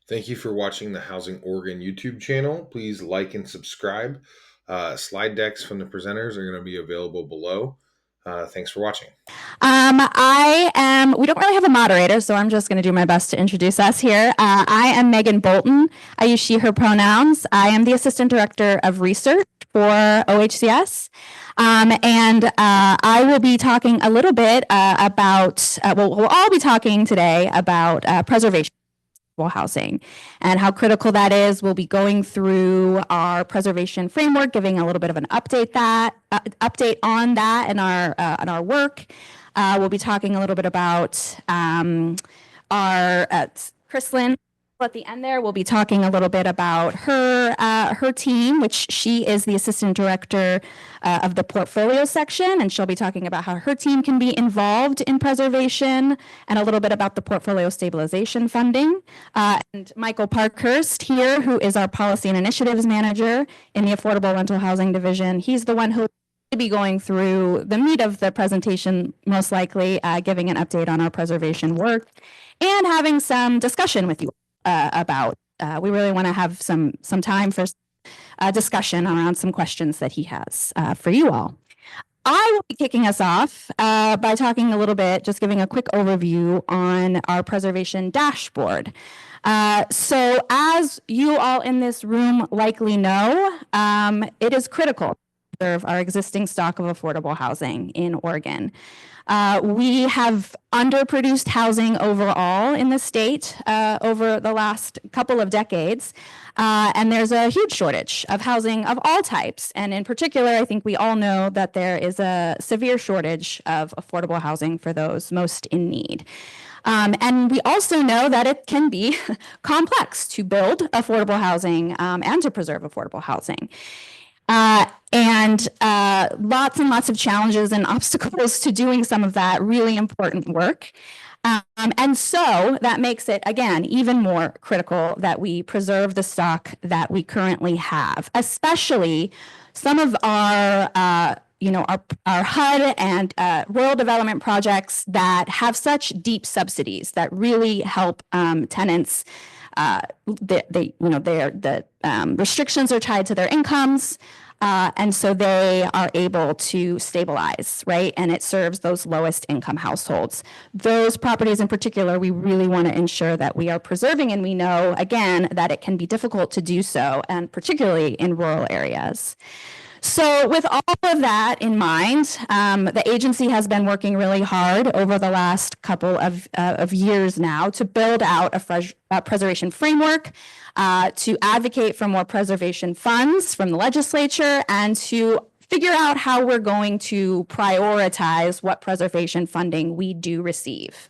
Thank you for watching the Housing Oregon YouTube channel. Please like and subscribe. Slide decks from the presenters are going to be available below. Thanks for watching. We don't really have a moderator, so I'm just going to do my best to introduce us here. I am Megan Bolton. I use she, her pronouns. I am the Assistant Director of Research for OHCS. I will be talking a little bit we'll all be talking today about preservation housing and how critical that is. We'll be going through our preservation framework, giving a little bit of an update on that and our work. We'll be talking a little bit about our Chrislyn. At the end there, we'll be talking a little bit about her team, which she is the assistant director of the portfolio section, and she'll be talking about how her team can be involved in preservation and a little bit about the portfolio stabilization funding. And Michael Parkhurst here, who is our policy and initiatives manager in the Affordable Rental Housing Division. He's the one who will be going through the meat of the presentation, most likely giving an update on our preservation work and having some discussion with you about. We really want to have some time for discussion around some questions that he has for you all. I will be kicking us off by talking a little bit, just giving a quick overview on our preservation dashboard. So as you all in this room likely know, it is critical to preserve our existing stock of affordable housing in Oregon. We have underproduced housing overall in the state over the last couple of decades, and there's a huge shortage of housing of all types. And in particular, I think we all know that there is a severe shortage of affordable housing for those most in need. And we also know that it can be complex to build affordable housing and to preserve affordable housing. Lots and lots of challenges and obstacles to doing some of that really important work. And so that makes it, again, even more critical that we preserve the stock that we currently have, especially some of our HUD and rural development projects that have such deep subsidies that really help tenants. The restrictions are tied to their incomes. And so they are able to stabilize, right? And it serves those lowest income households. Those properties in particular, we really want to ensure that we are preserving, and we know, again, that it can be difficult to do so, and particularly in rural areas. So with all of that in mind, the agency has been working really hard over the last couple of years now to build out a preservation framework, to advocate for more preservation funds from the legislature, and to figure out how we're going to prioritize what preservation funding we do receive.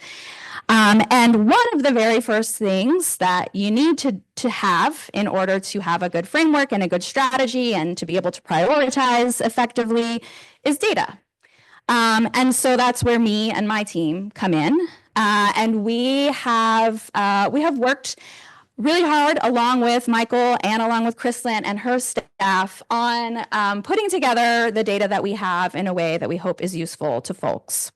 And one of the very first things that you need to have in order to have a good framework and a good strategy and to be able to prioritize effectively is data. And so that's where me and my team come in. And we have worked really hard along with Michael and along with Chrislyn and her staff on putting together the data that we have in a way that we hope is useful to folks.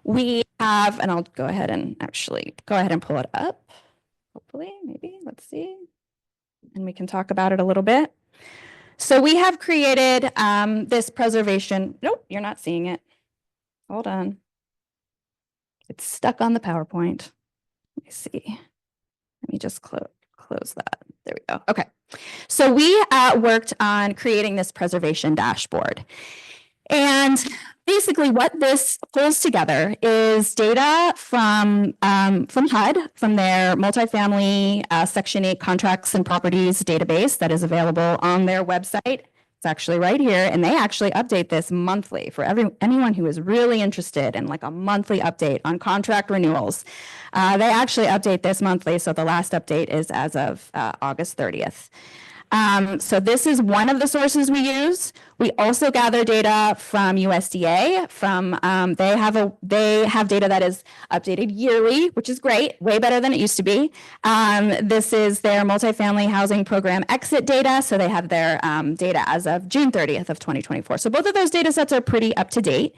We have, and I'll go ahead and pull it up. Hopefully, maybe, let's see. And we can talk about it a little bit. So we have created this preservation. Nope, you're not seeing it. Hold on. It's stuck on the PowerPoint. Let me see. Let me just close that. There we go. Okay. So we worked on creating this preservation dashboard. And basically what this pulls together is data from HUD, from their multifamily Section 8 contracts and properties database that is available on their website. It's actually right here, and they actually update this monthly for anyone who is really interested in like a monthly update on contract renewals. They actually update this monthly, so the last update is as of August 30th. So this is one of the sources we use. We also gather data from USDA. They have data that is updated yearly, which is great, way better than it used to be. This is their multifamily housing program exit data. So they have their data as of June 30th of 2024. So both of those data sets are pretty up to date.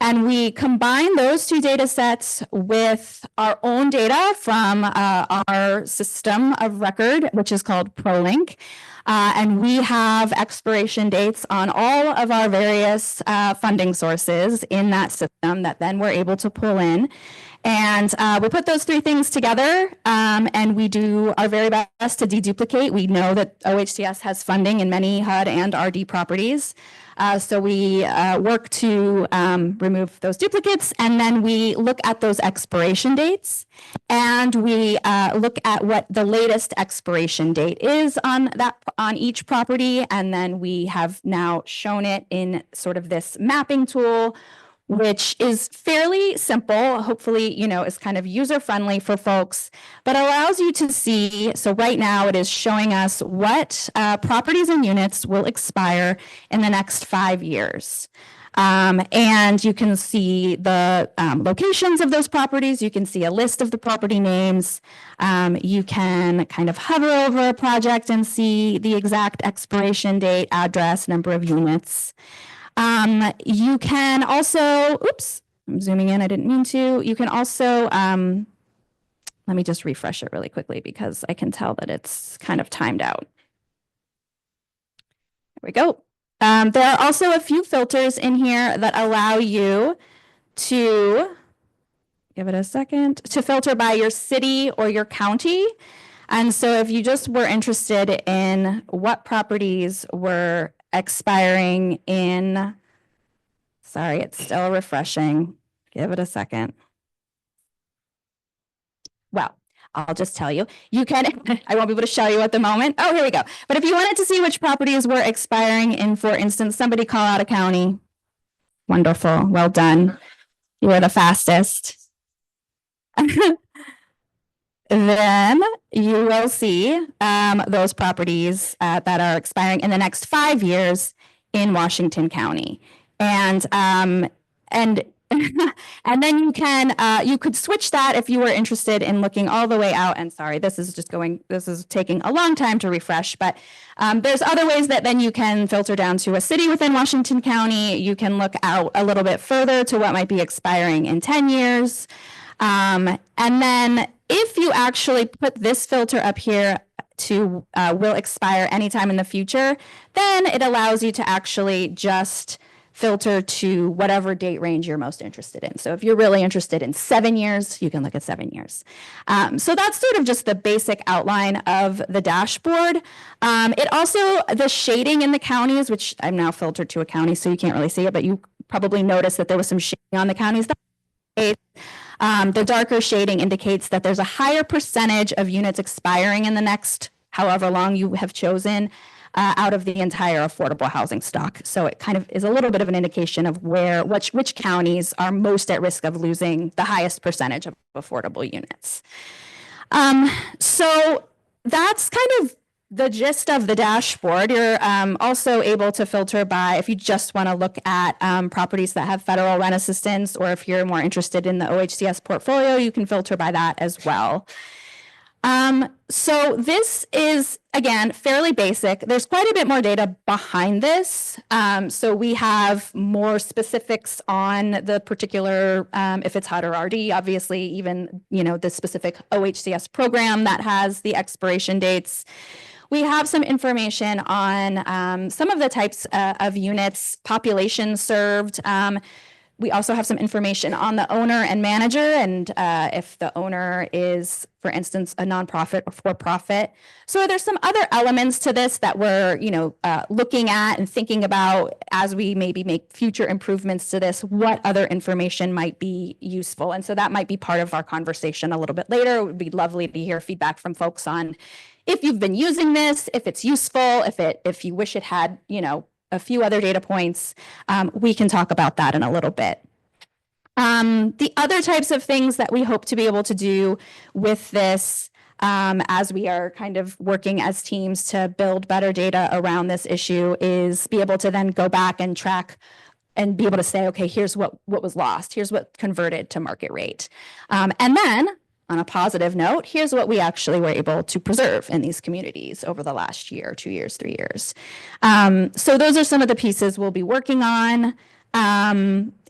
And we combine those two data sets with our own data from our system of record, which is called ProLink. And we have expiration dates on all of our various funding sources in that system that then we're able to pull in. And we put those three things together, and we do our very best to deduplicate. We know that OHCS has funding in many HUD and RD properties. So we work to remove those duplicates, and then we look at those expiration dates, and we look at what the latest expiration date is on each property, and then we have now shown it in sort of this mapping tool, which is fairly simple, hopefully, is kind of user-friendly for folks, but allows you to see, so right now it is showing us what properties and units will expire in the next 5 years. And you can see the locations of those properties. You can see a list of the property names. You can kind of hover over a project and see the exact expiration date, address, number of units. You can also, oops, I'm zooming in, I didn't mean to. You can also, let me just refresh it really quickly because I can tell that it's kind of timed out. There we go. There are also a few filters in here that allow you to, give it a second, to filter by your city or your county. And so if you just were interested in what properties were expiring in, sorry, it's still refreshing. Give it a second. Well, I'll just tell you, you can, I won't be able to show you at the moment. Oh, here we go. But if you wanted to see which properties were expiring in, for instance, somebody call out a county. Wonderful. Well done. You were the fastest. Then you will see those properties that are expiring in the next 5 years in Washington County. And and then you could switch that if you were interested in looking all the way out. And sorry, this is taking a long time to refresh, but there's other ways that then you can filter down to a city within Washington County. You can look out a little bit further to what might be expiring in 10 years. And then if you actually put this filter up here to will expire anytime in the future, then it allows you to actually just filter to whatever date range you're most interested in. So if you're really interested in 7 years, you can look at 7 years. So that's sort of just the basic outline of the dashboard. It also, the shading in the counties, which I'm now filtered to a county, so you can't really see it, but you probably noticed that there was some shading on the counties. The darker shading indicates that there's a higher percentage of units expiring in the next however long you have chosen out of the entire affordable housing stock. So it kind of is a little bit of an indication of which counties are most at risk of losing the highest percentage of affordable units. So that's kind of the gist of the dashboard. You're also able to filter by, if you just want to look at properties that have federal rent assistance, or if you're more interested in the OHCS portfolio, you can filter by that as well. So this is, again, fairly basic. There's quite a bit more data behind this. So we have more specifics on the particular, if it's HUD or RD, obviously, even, the specific OHCS program that has the expiration dates. We have some information on some of the types of units, population served. We also have some information on the owner and manager, and if the owner is, for instance, a nonprofit or for-profit. So there's some other elements to this that we're, looking at and thinking about as we maybe make future improvements to this, what other information might be useful. And so that might be part of our conversation a little bit later. It would be lovely to hear feedback from folks on if you've been using this, if it's useful, if you wish it had, a few other data points. We can talk about that in a little bit. The other types of things that we hope to be able to do with this, as we are kind of working as teams to build better data around this issue, is be able to then go back and track and be able to say, okay, here's what was lost, here's what converted to market rate. And then, on a positive note, here's what we actually were able to preserve in these communities over the last year, 2 years, 3 years. So those are some of the pieces we'll be working on.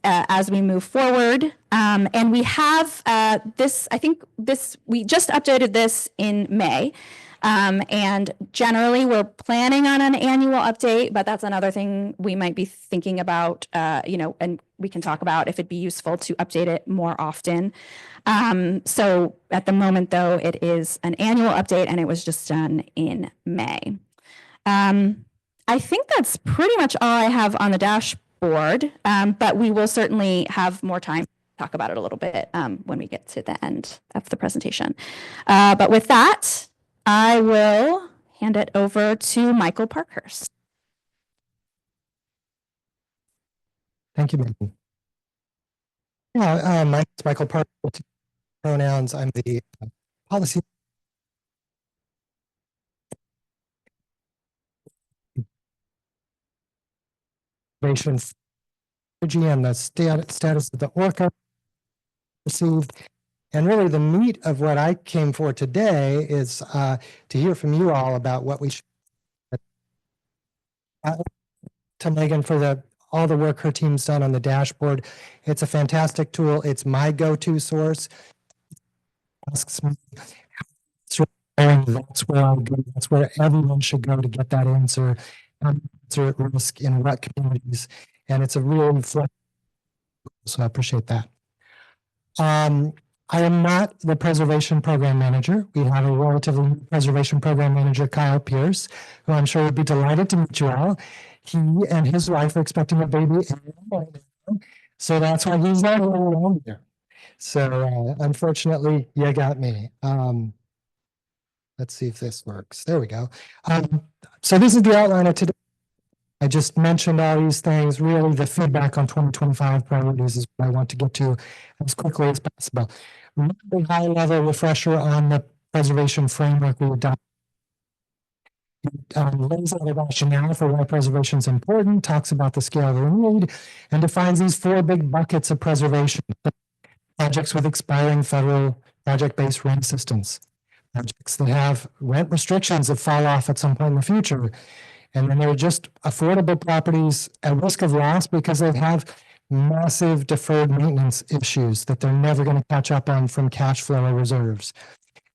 as we move forward. And we have this, I think we just updated this in May. And generally we're planning on an annual update, but that's another thing we might be thinking about, and we can talk about if it'd be useful to update it more often. So at the moment, though, it is an annual update and it was just done in May. I think that's pretty much all I have on the dashboard, but we will certainly have more time to talk about it a little bit when we get to the end of the presentation. But with that, I will hand it over to Michael Parkhurst. Thank you, Megan. Yeah, my name is Michael Parkhurst. Pronouns. I'm the policy and the status of the ORCA received. And really the meat of what I came for today is to hear from you all about what we should to Megan for all the work her team's done on the dashboard. It's a fantastic tool. It's my go-to source. Asks me, that's where I go. That's where everyone should go to get that answer. Answer at risk in what communities, and it's a real so I appreciate that. I am not the preservation program manager. We have a relatively new preservation program manager, Kyle Pierce, who I'm sure would be delighted to meet you all. He and his wife are expecting a baby, so that's why he's not around here. So unfortunately, you got me. Let's see if this works. There we go. So this is the outline of today. I just mentioned all these things. Really, the feedback on 2025 priorities is what I want to get to as quickly as possible. Really high level refresher on the preservation framework we adopted. Lays out a rationale for why preservation is important, talks about the scale of the need, and defines these four big buckets of preservation. Projects with expiring federal project-based rent assistance. Projects that have rent restrictions that fall off at some point in the future. And then there are just affordable properties at risk of loss because they have massive deferred maintenance issues that they're never going to catch up on from cash flow or reserves.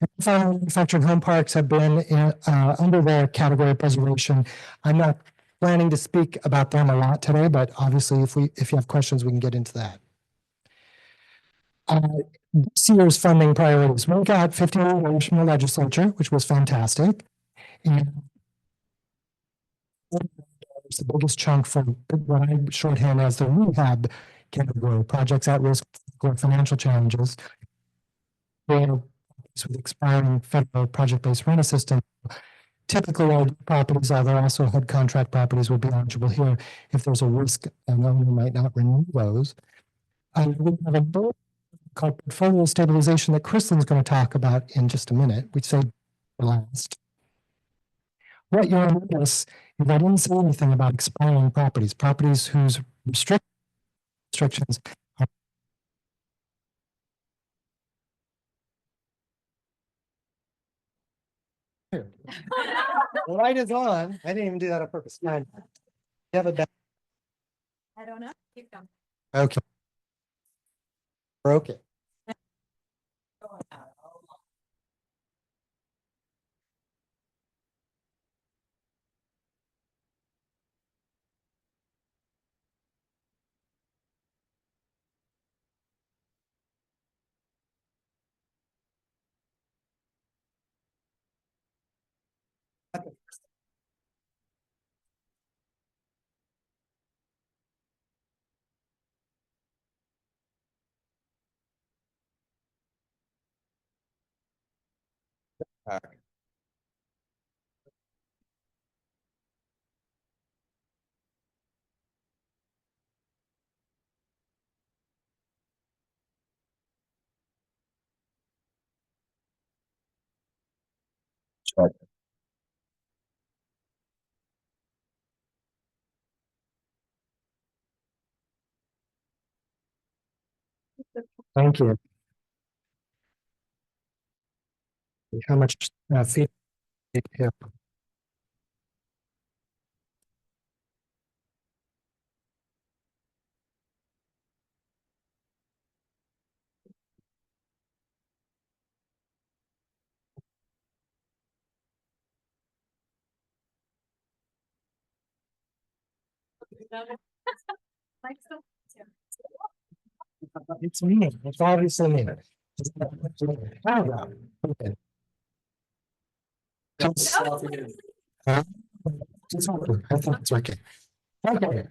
And finally, manufactured home parks have been under the category of preservation. I'm not planning to speak about them a lot today, but obviously if you have questions, we can get into that. This year's funding priorities. We got $50 million from the legislature, which was fantastic. And the biggest chunk from what I shorthand as the rehab category, projects at risk for financial challenges. With expiring federal project-based rent assistance. Typically, our properties, although also HUD contract properties, will be eligible here if there's a risk and then we might not renew those. We have a bill called portfolio stabilization that Kristin's going to talk about in just a minute. We say last. What you'll notice is I didn't say anything about expiring properties whose restrictions are the light is on. I didn't even do that on purpose. You have a I don't know. Keep going. okay. Broke it. Thank you. How much feedback? It's me. It's obviously me. Oh, okay. Huh? It's working. I thought it's working. Okay.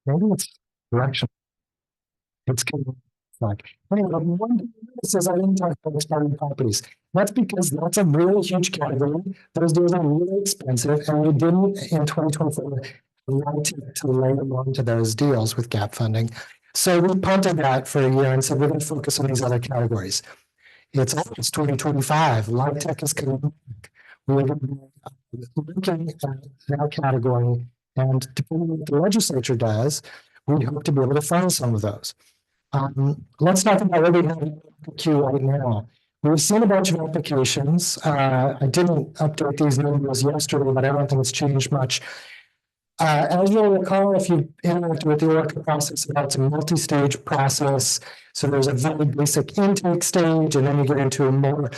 Maybe it's direction. It's kind of like, anyway, one says I didn't talk about expiring properties. That's because that's a really huge category. Those deals are really expensive, and we didn't in 2024 want to layer onto those deals with gap funding. So we punted that for a year and said we're going to focus on these other categories. It's 2025. Live tech is coming back. We're going to be looking at that category, and depending on what the legislature does, we hope to be able to fund some of those. Let's talk about what we have in the queue right now. We've seen a bunch of applications. I didn't update these numbers yesterday, but I don't think it's changed much. As you'll recall, if you interact with the ORCA process, it's a multi-stage process. So there's a very basic intake stage, and then you get into a more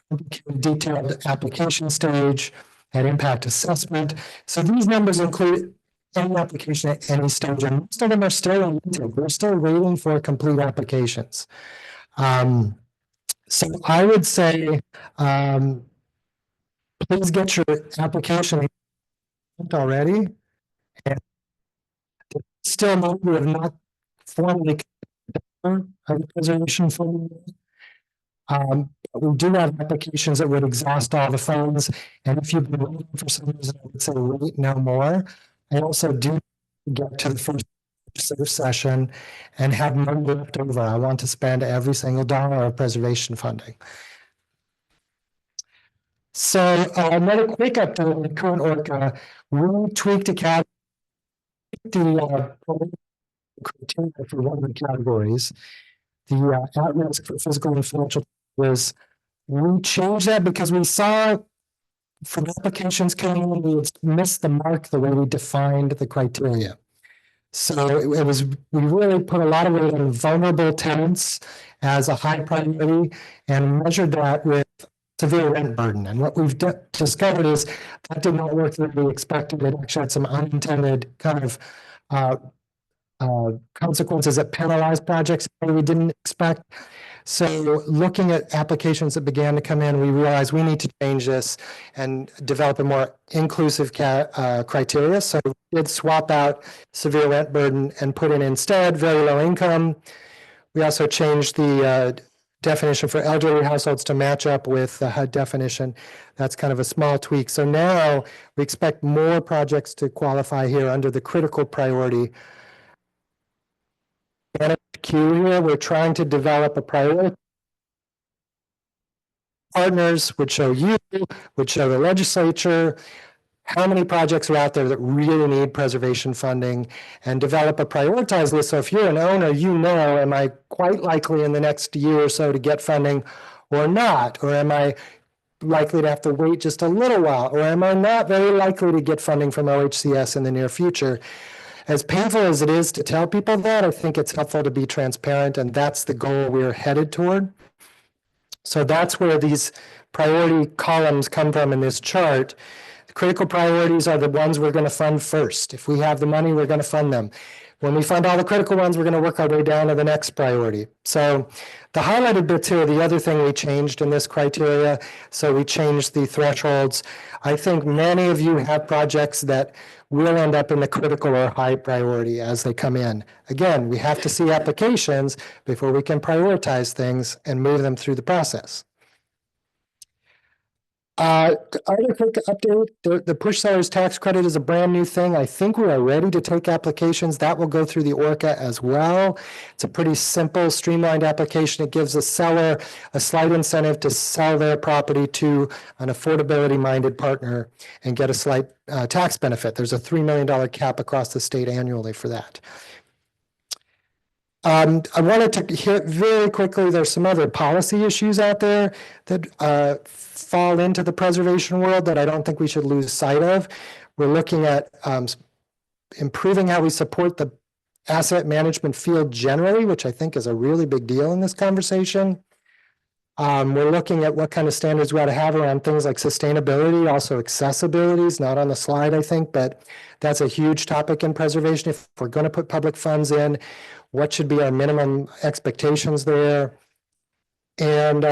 complicated, detailed application stage and impact assessment. So these numbers include any application at any stage, and most of them are still in intake. We're still waiting for complete applications. So I would say, please get your application already. And still, we have not formally a preservation fund. We do have applications that would exhaust all the funds, and if you've been waiting for some reason, I would say wait no more. I also do get to the first session and have money left over. I want to spend every single dollar of preservation funding. So another quick update on the current ORCA, we tweaked the criteria for one of the categories. The at-risk for physical and financial was, we changed that because we saw from applications coming in, we missed the mark the way we defined the criteria. So it was, we really put a lot of weight on vulnerable tenants as a high priority and measured that with severe rent burden. And what we've discovered is that did not work the way we expected. It actually had some unintended kind of consequences that penalized projects that we didn't expect. So looking at applications that began to come in, we realized we need to change this and develop a more inclusive criteria. So we did swap out severe rent burden and put in instead very low income. We also changed the definition for elderly households to match up with the HUD definition. That's kind of a small tweak. So now we expect more projects to qualify here under the critical priority. And queue here, we're trying to develop a priority. Partners would show you, would show the legislature, how many projects are out there that really need preservation funding, and develop a prioritized list. So if you're an owner, you know, am I quite likely in the next year or so to get funding or not? Or am I likely to have to wait just a little while? Or am I not very likely to get funding from OHCS in the near future? As painful as it is to tell people that, I think it's helpful to be transparent, and that's the goal we're headed toward. So that's where these priority columns come from in this chart. The critical priorities are the ones we're going to fund first. If we have the money, we're going to fund them. When we fund all the critical ones, we're going to work our way down to the next priority. So the highlighted bits here, the other thing we changed in this criteria, so we changed the thresholds. I think many of you have projects that will end up in the critical or high priority as they come in. Again, we have to see applications before we can prioritize things and move them through the process. Other quick update, the push sellers tax credit is a brand new thing. I think we are ready to take applications. That will go through the ORCA as well. It's a pretty simple, streamlined application. It gives a seller a slight incentive to sell their property to an affordability-minded partner and get a slight tax benefit. There's a $3 million cap across the state annually for that. I wanted to hit very quickly, there's some other policy issues out there that fall into the preservation world that I don't think we should lose sight of. We're looking at improving how we support the asset management field generally, which I think is a really big deal in this conversation. We're looking at what kind of standards we ought to have around things like sustainability, also accessibility is not on the slide, I think, but that's a huge topic in preservation. If we're going to put public funds in, what should be our minimum expectations there? And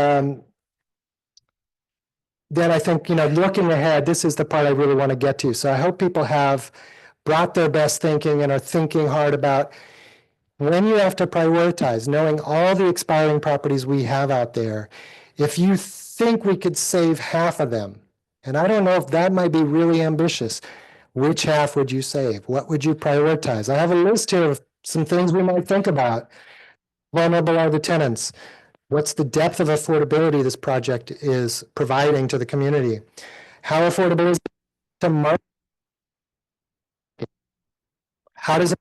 then I think, looking ahead, this is the part I really want to get to. So I hope people have brought their best thinking and are thinking hard about when you have to prioritize, knowing all the expiring properties we have out there. If you think we could save half of them, and I don't know if that might be really ambitious, which half would you save? What would you prioritize? I have a list here of some things we might think about. Vulnerable are the tenants. What's the depth of affordability this project is providing to the community? How affordable is it to market? How does it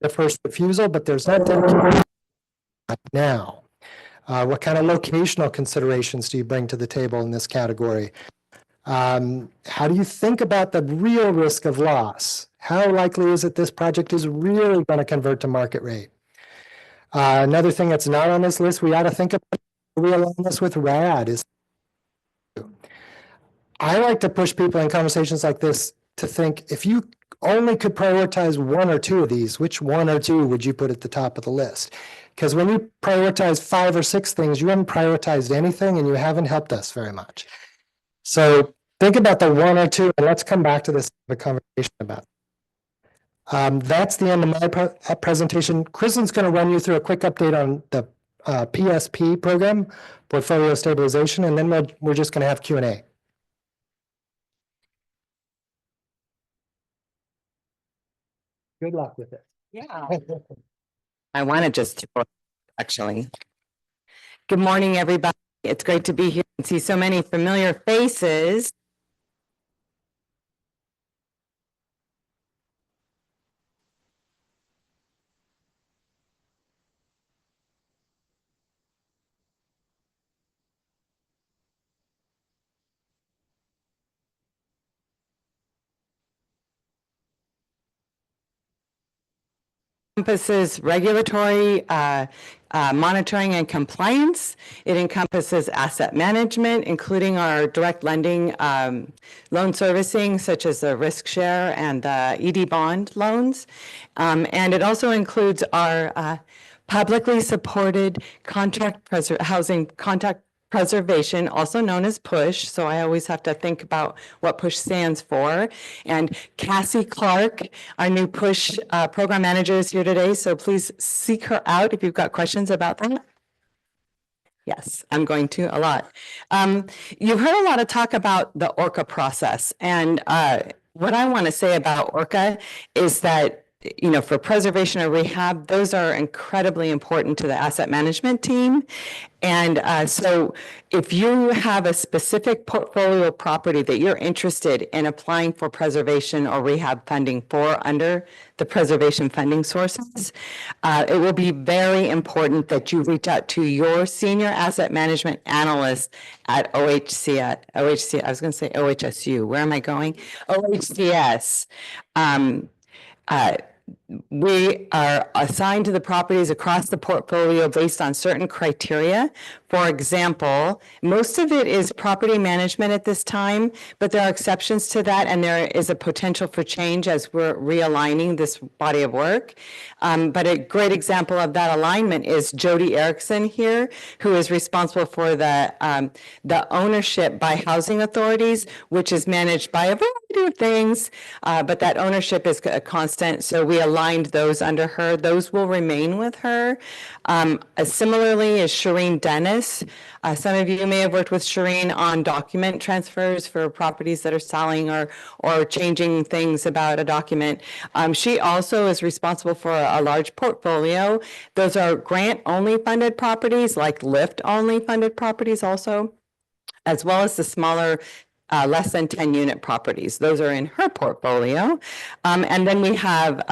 the first refusal, but there's not that now. What kind of locational considerations do you bring to the table in this category? How do you think about the real risk of loss? How likely is it this project is really going to convert to market rate? Another thing that's not on this list, we ought to think about, we align this with RAD. I like to push people in conversations like this to think, if you only could prioritize one or two of these, which one or two would you put at the top of the list? Because when you prioritize 5 or 6 things, you haven't prioritized anything and you haven't helped us very much. So think about the one or two, and let's come back to this conversation about it. That's the end of my presentation. Kristen's going to run you through a quick update on the PSP program, portfolio stabilization, and then we're just going to have Q&A. Good luck with it. Yeah. I wanted just to, actually. Good morning, everybody. It's great to be here and see so many familiar faces. Encompasses regulatory monitoring and compliance. It encompasses asset management, including our direct lending loan servicing, such as the risk share and the ED bond loans. And it also includes our publicly supported housing contract preservation, also known as PUSH. So I always have to think about what PUSH stands for. And Cassie Clark, our new PUSH program manager, is here today. So please seek her out if you've got questions about that. Yes, I'm going to a lot. You've heard a lot of talk about the ORCA process. And what I want to say about ORCA is that for preservation or rehab, those are incredibly important to the asset management team. And so if you have a specific portfolio property that you're interested in applying for preservation or rehab funding for under the preservation funding sources, it will be very important that you reach out to your senior asset management analyst at OHCS. I was going to say OHSU. Where am I going? OHCS. We are assigned to the properties across the portfolio based on certain criteria. For example, most of it is property management at this time, but there are exceptions to that, and there is a potential for change as we're realigning this body of work. But a great example of that alignment is Jody Erickson here, who is responsible for the ownership by housing authorities, which is managed by a variety of things, but that ownership is a constant. So we aligned those under her. Those will remain with her. Similarly is Shireen Dennis. Some of you may have worked with Shireen on document transfers for properties that are selling or changing things about a document. She also is responsible for a large portfolio. Those are grant-only funded properties, like LIFT-only funded properties also, as well as the smaller less than 10 unit properties. Those are in her portfolio. And then we have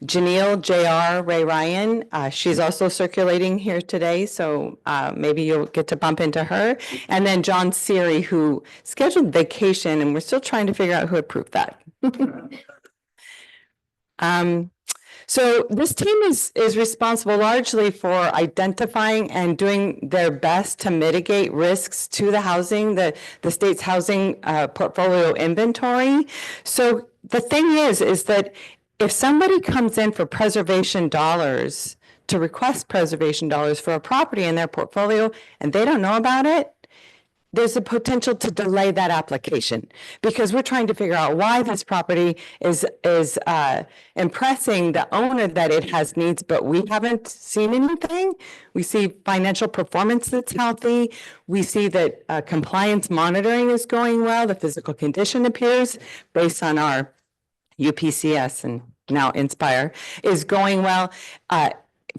Janelle J.R. Ray Ryan. She's also circulating here today, so maybe you'll get to bump into her. And then John Seary, who scheduled vacation, and we're still trying to figure out who approved that. So this team is responsible largely for identifying and doing their best to mitigate risks to the housing, the state's housing portfolio inventory. So the thing is that if somebody comes in for preservation dollars, to request preservation dollars for a property in their portfolio, and they don't know about it, there's a potential to delay that application because we're trying to figure out why this property is impressing the owner that it has needs, but we haven't seen anything. We see financial performance that's healthy. We see that compliance monitoring is going well. The physical condition appears based on our UPCS and now Inspire is going well.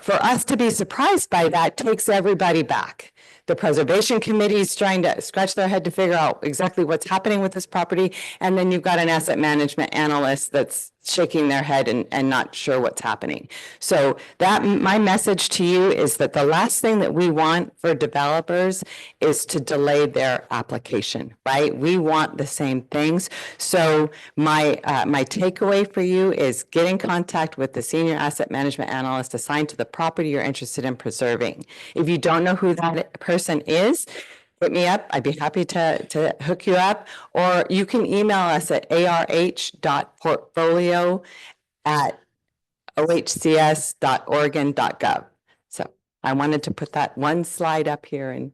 For us to be surprised by that takes everybody back. The preservation committee is trying to scratch their head to figure out exactly what's happening with this property. And then you've got an asset management analyst that's shaking their head and not sure what's happening. So that my message to you is that the last thing that we want for developers is to delay their application, right? We want the same things. So my takeaway for you is get in contact with the senior asset management analyst assigned to the property you're interested in preserving. If you don't know who that person is, hit me up. I'd be happy to hook you up, or you can email us at arh.portfolio@ohcs.oregon.gov. So I wanted to put that one slide up here, and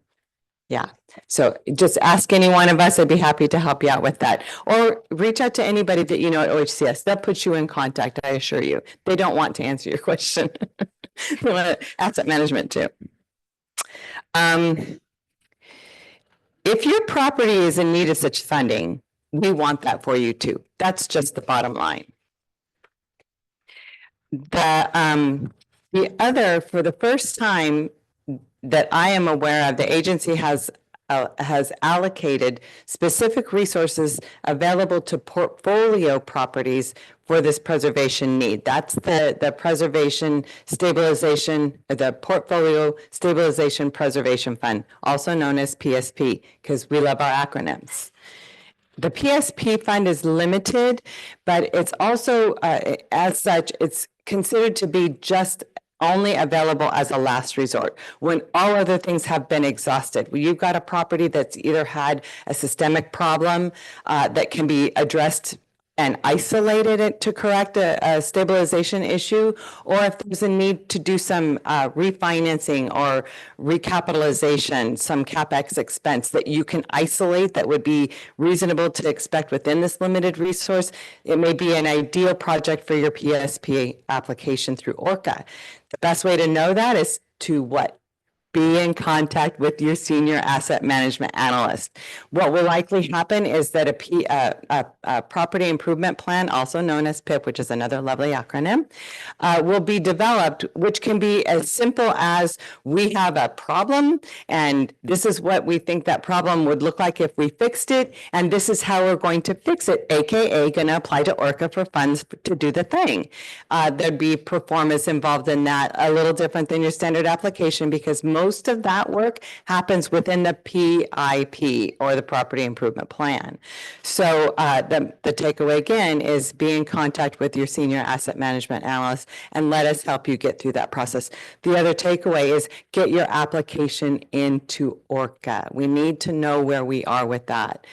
yeah. So just ask any one of us. I'd be happy to help you out with that, or reach out to anybody that you know at OHCS. They'll put you in contact. I assure you, they don't want to answer your question. They want asset management too. If your property is in need of such funding, we want that for you too. That's just the bottom line. The other, for the first time that I am aware of, the agency has allocated specific resources available to portfolio properties for this preservation need. That's the preservation stabilization, the Portfolio Stabilization Preservation Fund, also known as PSP, because we love our acronyms. The PSP fund is limited, but it's also, as such, it's considered to be just only available as a last resort when all other things have been exhausted. When you've got a property that's either had a systemic problem that can be addressed and isolated it to correct a stabilization issue, or if there's a need to do some refinancing or recapitalization, some CapEx expense that you can isolate that would be reasonable to expect within this limited resource, it may be an ideal project for your PSP application through ORCA. The best way to know that is to what? Be in contact with your senior asset management analyst. What will likely happen is that a property improvement plan, also known as PIP, which is another lovely acronym, will be developed, which can be as simple as we have a problem, and this is what we think that problem would look like if we fixed it, and this is how we're going to fix it, aka going to apply to ORCA for funds to do the thing. There'd be performance involved in that, a little different than your standard application, because most of that work happens within the PIP, or the Property Improvement Plan. So the takeaway again is be in contact with your senior asset management analyst and let us help you get through that process. The other takeaway is get your application into ORCA. We need to know where we are with that.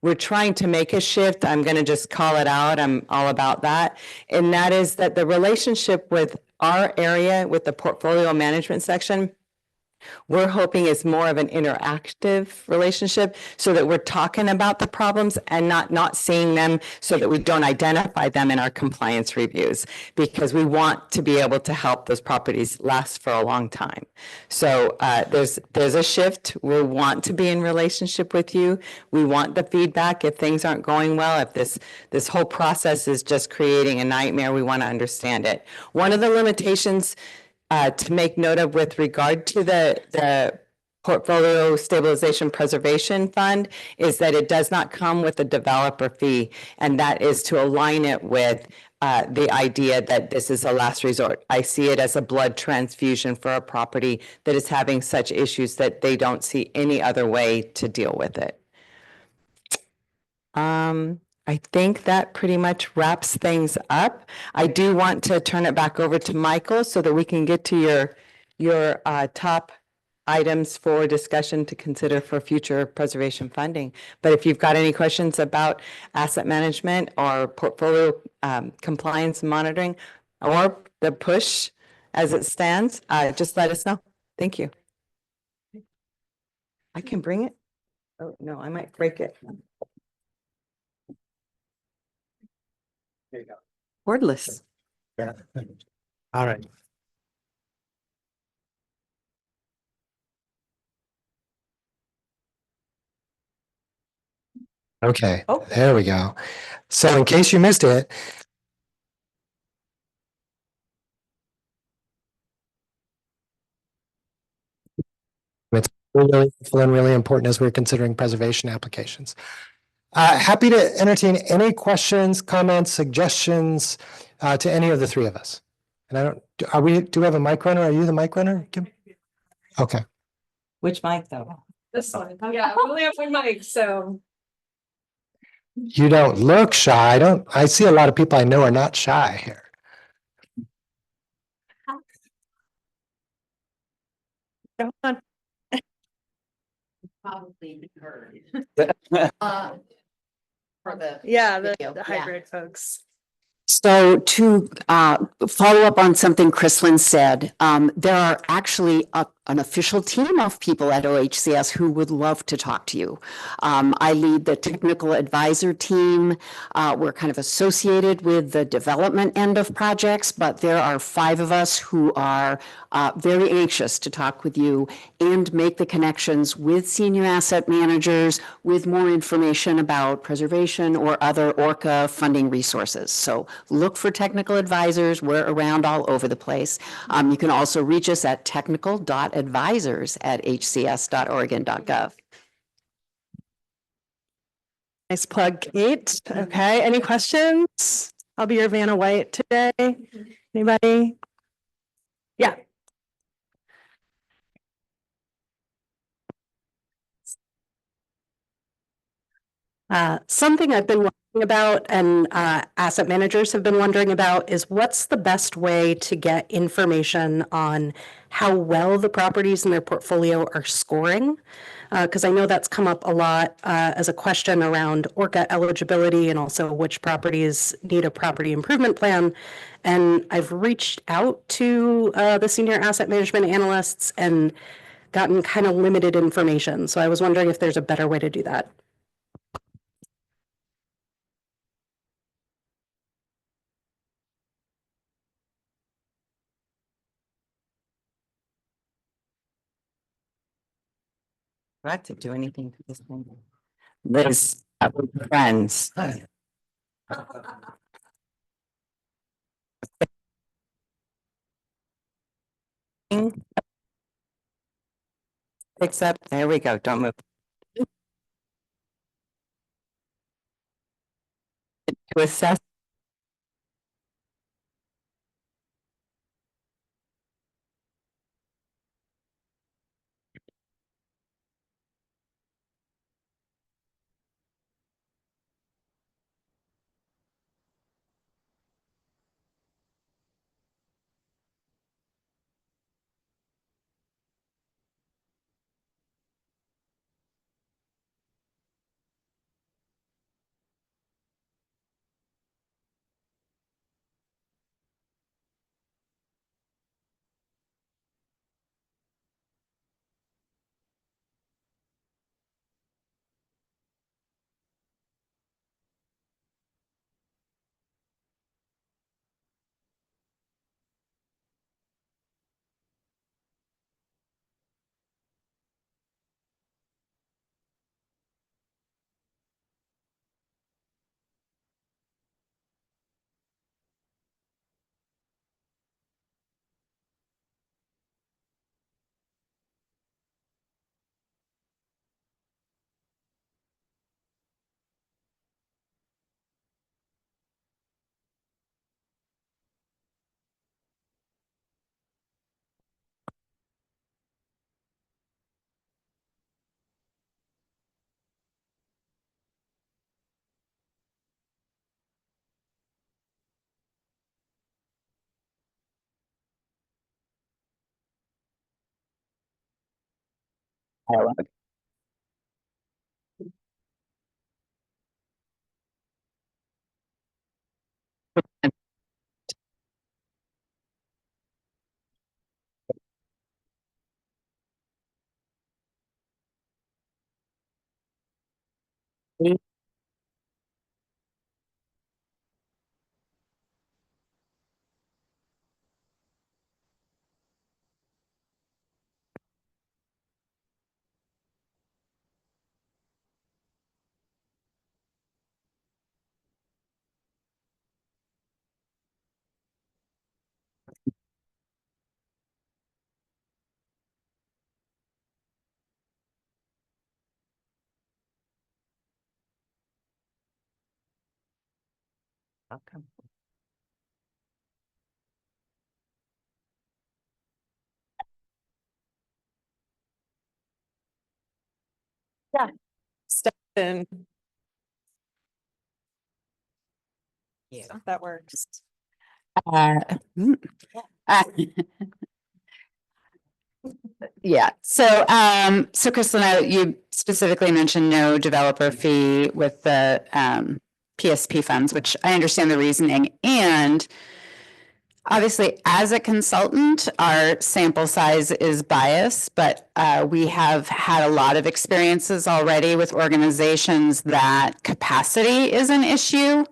We're trying to make a shift. I'm going to just call it out. I'm all about that. And that is that the relationship with our area, with the portfolio management section, we're hoping is more of an interactive relationship, so that we're talking about the problems and not seeing them, so that we don't identify them in our compliance reviews, because we want to be able to help those properties last for a long time. So there's a shift. We want to be in relationship with you. We want the feedback if things aren't going well, if this whole process is just creating a nightmare. We want to understand it. One of the limitations to make note of with regard to the Portfolio Stabilization Preservation Fund is that it does not come with a developer fee, and that is to align it with the idea that this is a last resort. I see it as a blood transfusion for a property that is having such issues that they don't see any other way to deal with it. I think that pretty much wraps things up. I do want to turn it back over to Michael so that we can get to your top items for discussion to consider for future preservation funding. But if you've got any questions about asset management or portfolio compliance monitoring or the push as it stands, just let us know. Thank you. I can bring it. Oh, no, I might break it. There you go. Cordless. Yeah. All right. Okay, Oh. there we go. So in case you missed it, it's really helpful and really important as we're considering preservation applications. Happy to entertain any questions, comments, suggestions to any of the three of us. And I don't, do we have a mic runner? Are you the mic runner, Kim? Okay. Which mic though? This one. Yeah, we only have one mic, so. You don't look shy. I see a lot of people I know are not shy here. Go on. Probably heard. For Yeah, the video, yeah. hybrid folks. So to follow up on something Chrislyn said, there are actually an official team of people at OHCS who would love to talk to you. I lead the technical advisor team. We're kind of associated with the development end of projects, but there are 5 of us who are very anxious to talk with you and make the connections with senior asset managers with more information about preservation or other ORCA funding resources. So look for technical advisors. We're around all over the place. You can also reach us at technical.advisors@hcs.oregon.gov. Nice plug, Kate. Okay, any questions? I'll be your Vanna White today. Anybody? Yeah. Something I've been wondering about and asset managers have been wondering about is what's the best way to get information on how well the properties in their portfolio are scoring? Because I know that's come up a lot as a question around ORCA eligibility and also which properties need a property improvement plan. And I've reached out to the senior asset management analysts and gotten kind of limited information. So I was wondering if there's a better way to do that. Not to do anything to this thing. Liz, friends. Except, there we go, don't move. To assess. dialogue. Welcome. Step in. Yeah. That works. Uh, uh, Yeah, so Crystal, you specifically mentioned no developer fee with the PSP funds, which I understand the reasoning. And obviously, as a consultant, our sample size is biased, but we have had a lot of experiences already with organizations that capacity is an issue.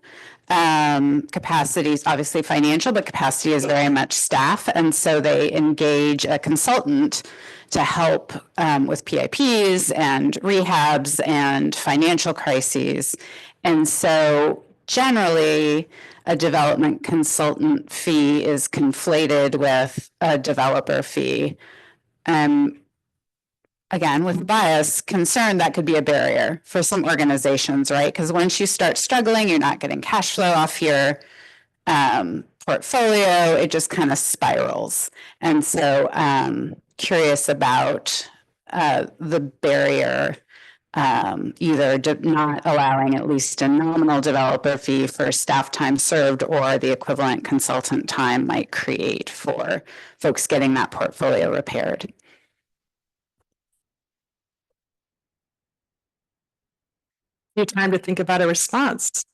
Capacity is obviously financial, but capacity is very much staff. And so they engage a consultant to help with PIPs and rehabs and financial crises. And so generally, a development consultant fee is conflated with a developer fee. Again, with bias, concern that could be a barrier for some organizations, right? Because once you start struggling, you're not getting cash flow off your portfolio, it just kind of spirals. And so curious about the barrier, either not allowing at least a nominal developer fee for staff time served or the equivalent consultant time might create for folks getting that portfolio repaired. Your time to think about a response.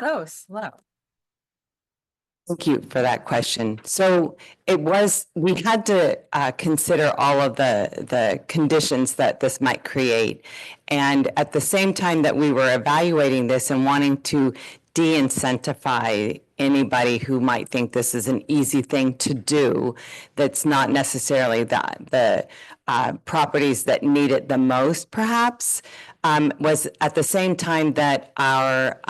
So slow. Thank you for that question. So we had to consider all of the conditions that this might create. And at the same time that we were evaluating this and wanting to de-incentivize anybody who might think this is an easy thing to do, that's not necessarily the properties that need it the most, perhaps, was at the same time that our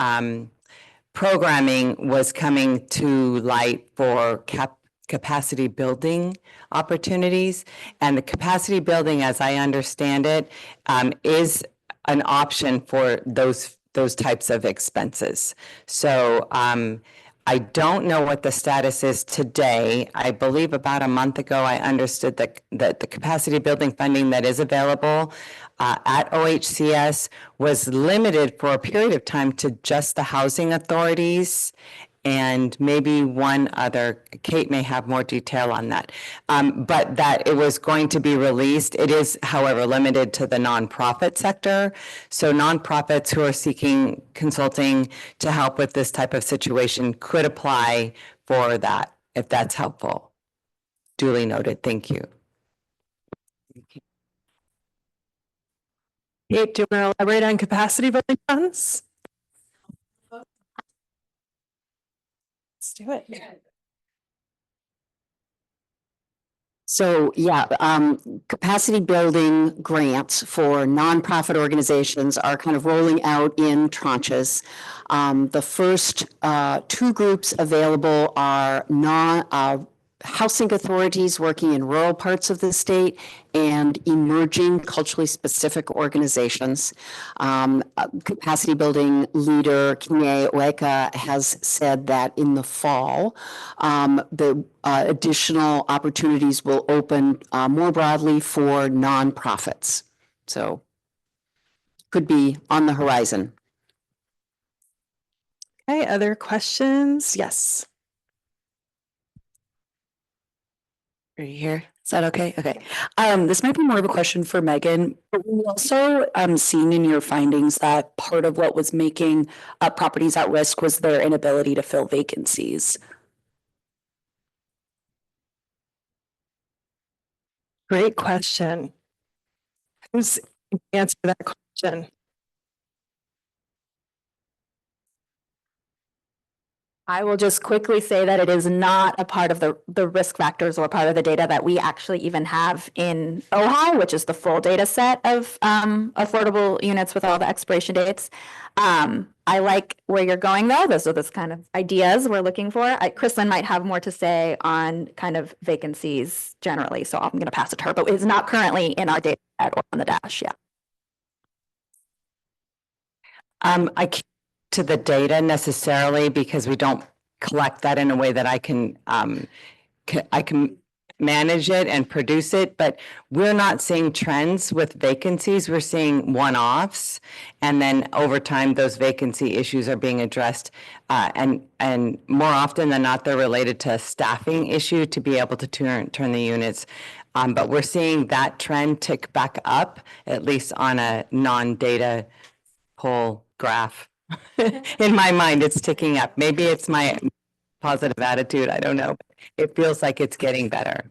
programming was coming to light for capacity building opportunities. And the capacity building, as I understand it, is an option for those types of expenses. So I don't know what the status is today. I believe about a month ago, I understood that the capacity building funding that is available at OHCS was limited for a period of time to just the housing authorities and maybe one other. Kate may have more detail on that, but that it was going to be released. It is, however, limited to the nonprofit sector. So nonprofits who are seeking consulting to help with this type of situation could apply for that, if that's helpful. Duly noted. Thank you. Kate, do you want to elaborate on capacity building funds? Let's do it. So yeah, capacity building grants for nonprofit organizations are kind of rolling out in tranches. The first two groups available are housing authorities working in rural parts of the state and emerging culturally specific organizations. Capacity building leader Kinye Oeka has said that in the fall, the additional opportunities will open more broadly for nonprofits. So could be on the horizon. Okay, other questions? Yes. Right here. Is that okay? Okay. This might be more of a question for Megan, but we also seen in your findings that part of what was making properties at risk was their inability to fill vacancies. Great question. Who's answer that question? I will just quickly say that it is not a part of the risk factors or part of the data that we actually even have in OHI, which is the full data set of affordable units with all the expiration dates. I like where you're going though. Those are the kind of ideas we're looking for. Kristlyn might have more to say on kind of vacancies generally, so I'm going to pass it to her, but it's not currently in our data set or on the dash yet. I can't to the data necessarily because we don't collect that in a way that I can manage it and produce it, but we're not seeing trends with vacancies. We're seeing one-offs, and then over time, those vacancy issues are being addressed, and more often than not, they're related to a staffing issue to be able to turn the units. But we're seeing that trend tick back up, at least on a non-data pull graph. In my mind, it's ticking up. Maybe it's my positive attitude. I don't know. It feels like it's getting better.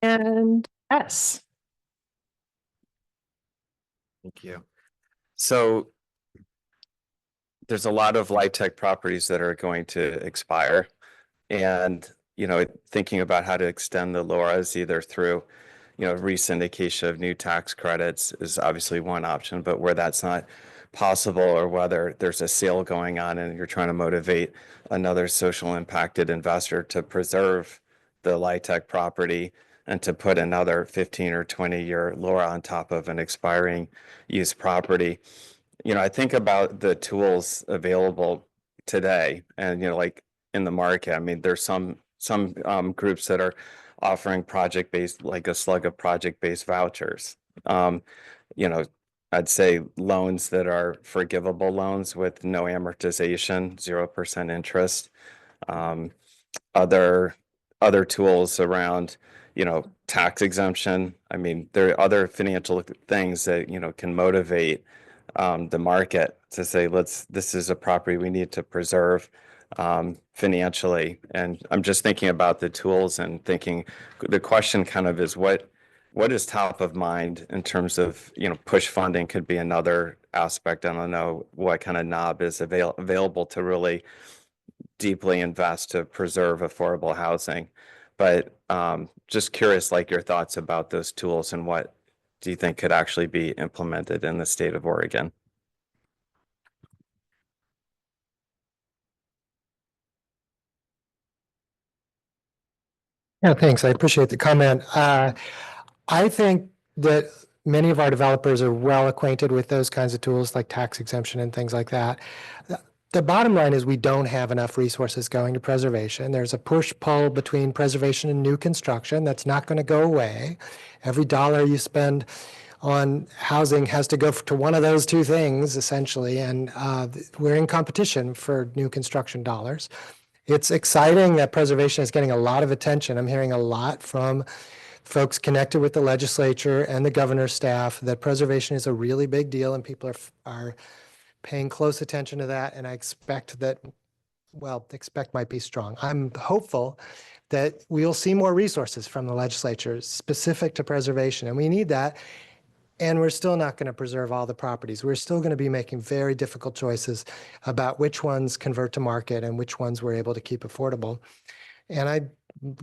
And yes. Thank you. So there's a lot of LIHTC properties that are going to expire. And, thinking about how to extend the LORAs either through, re-syndication of new tax credits is obviously one option, but where that's not possible or whether there's a sale going on and you're trying to motivate another social impacted investor to preserve the LIHTC property and to put another 15 or 20-year LORA on top of an expiring use property. I think about the tools available today and, like in the market, I mean, there's some groups that are offering project-based, like a slug of project-based vouchers. I'd say loans that are forgivable loans with no amortization, 0% interest. Other tools around, tax exemption. I mean, there are other financial things that, can motivate the market to say, this is a property we need to preserve financially. And I'm just thinking about the tools and thinking the question kind of is what is top of mind in terms of, push funding could be another aspect. I don't know what kind of knob is available to really deeply invest to preserve affordable housing. But just curious, like your thoughts about those tools and what do you think could actually be implemented in the state of Oregon? Yeah, thanks. I appreciate the comment. I think that many of our developers are well acquainted with those kinds of tools like tax exemption and things like that. The bottom line is we don't have enough resources going to preservation. There's a push-pull between preservation and new construction that's not going to go away. Every dollar you spend on housing has to go to one of those two things, essentially, and we're in competition for new construction dollars. It's exciting that preservation is getting a lot of attention. I'm hearing a lot from folks connected with the legislature and the governor's staff that preservation is a really big deal and people are paying close attention to that. And I expect that, well, expect might be strong. I'm hopeful that we'll see more resources from the legislature specific to preservation, and we need that. And we're still not going to preserve all the properties. We're still going to be making very difficult choices about which ones convert to market and which ones we're able to keep affordable. And I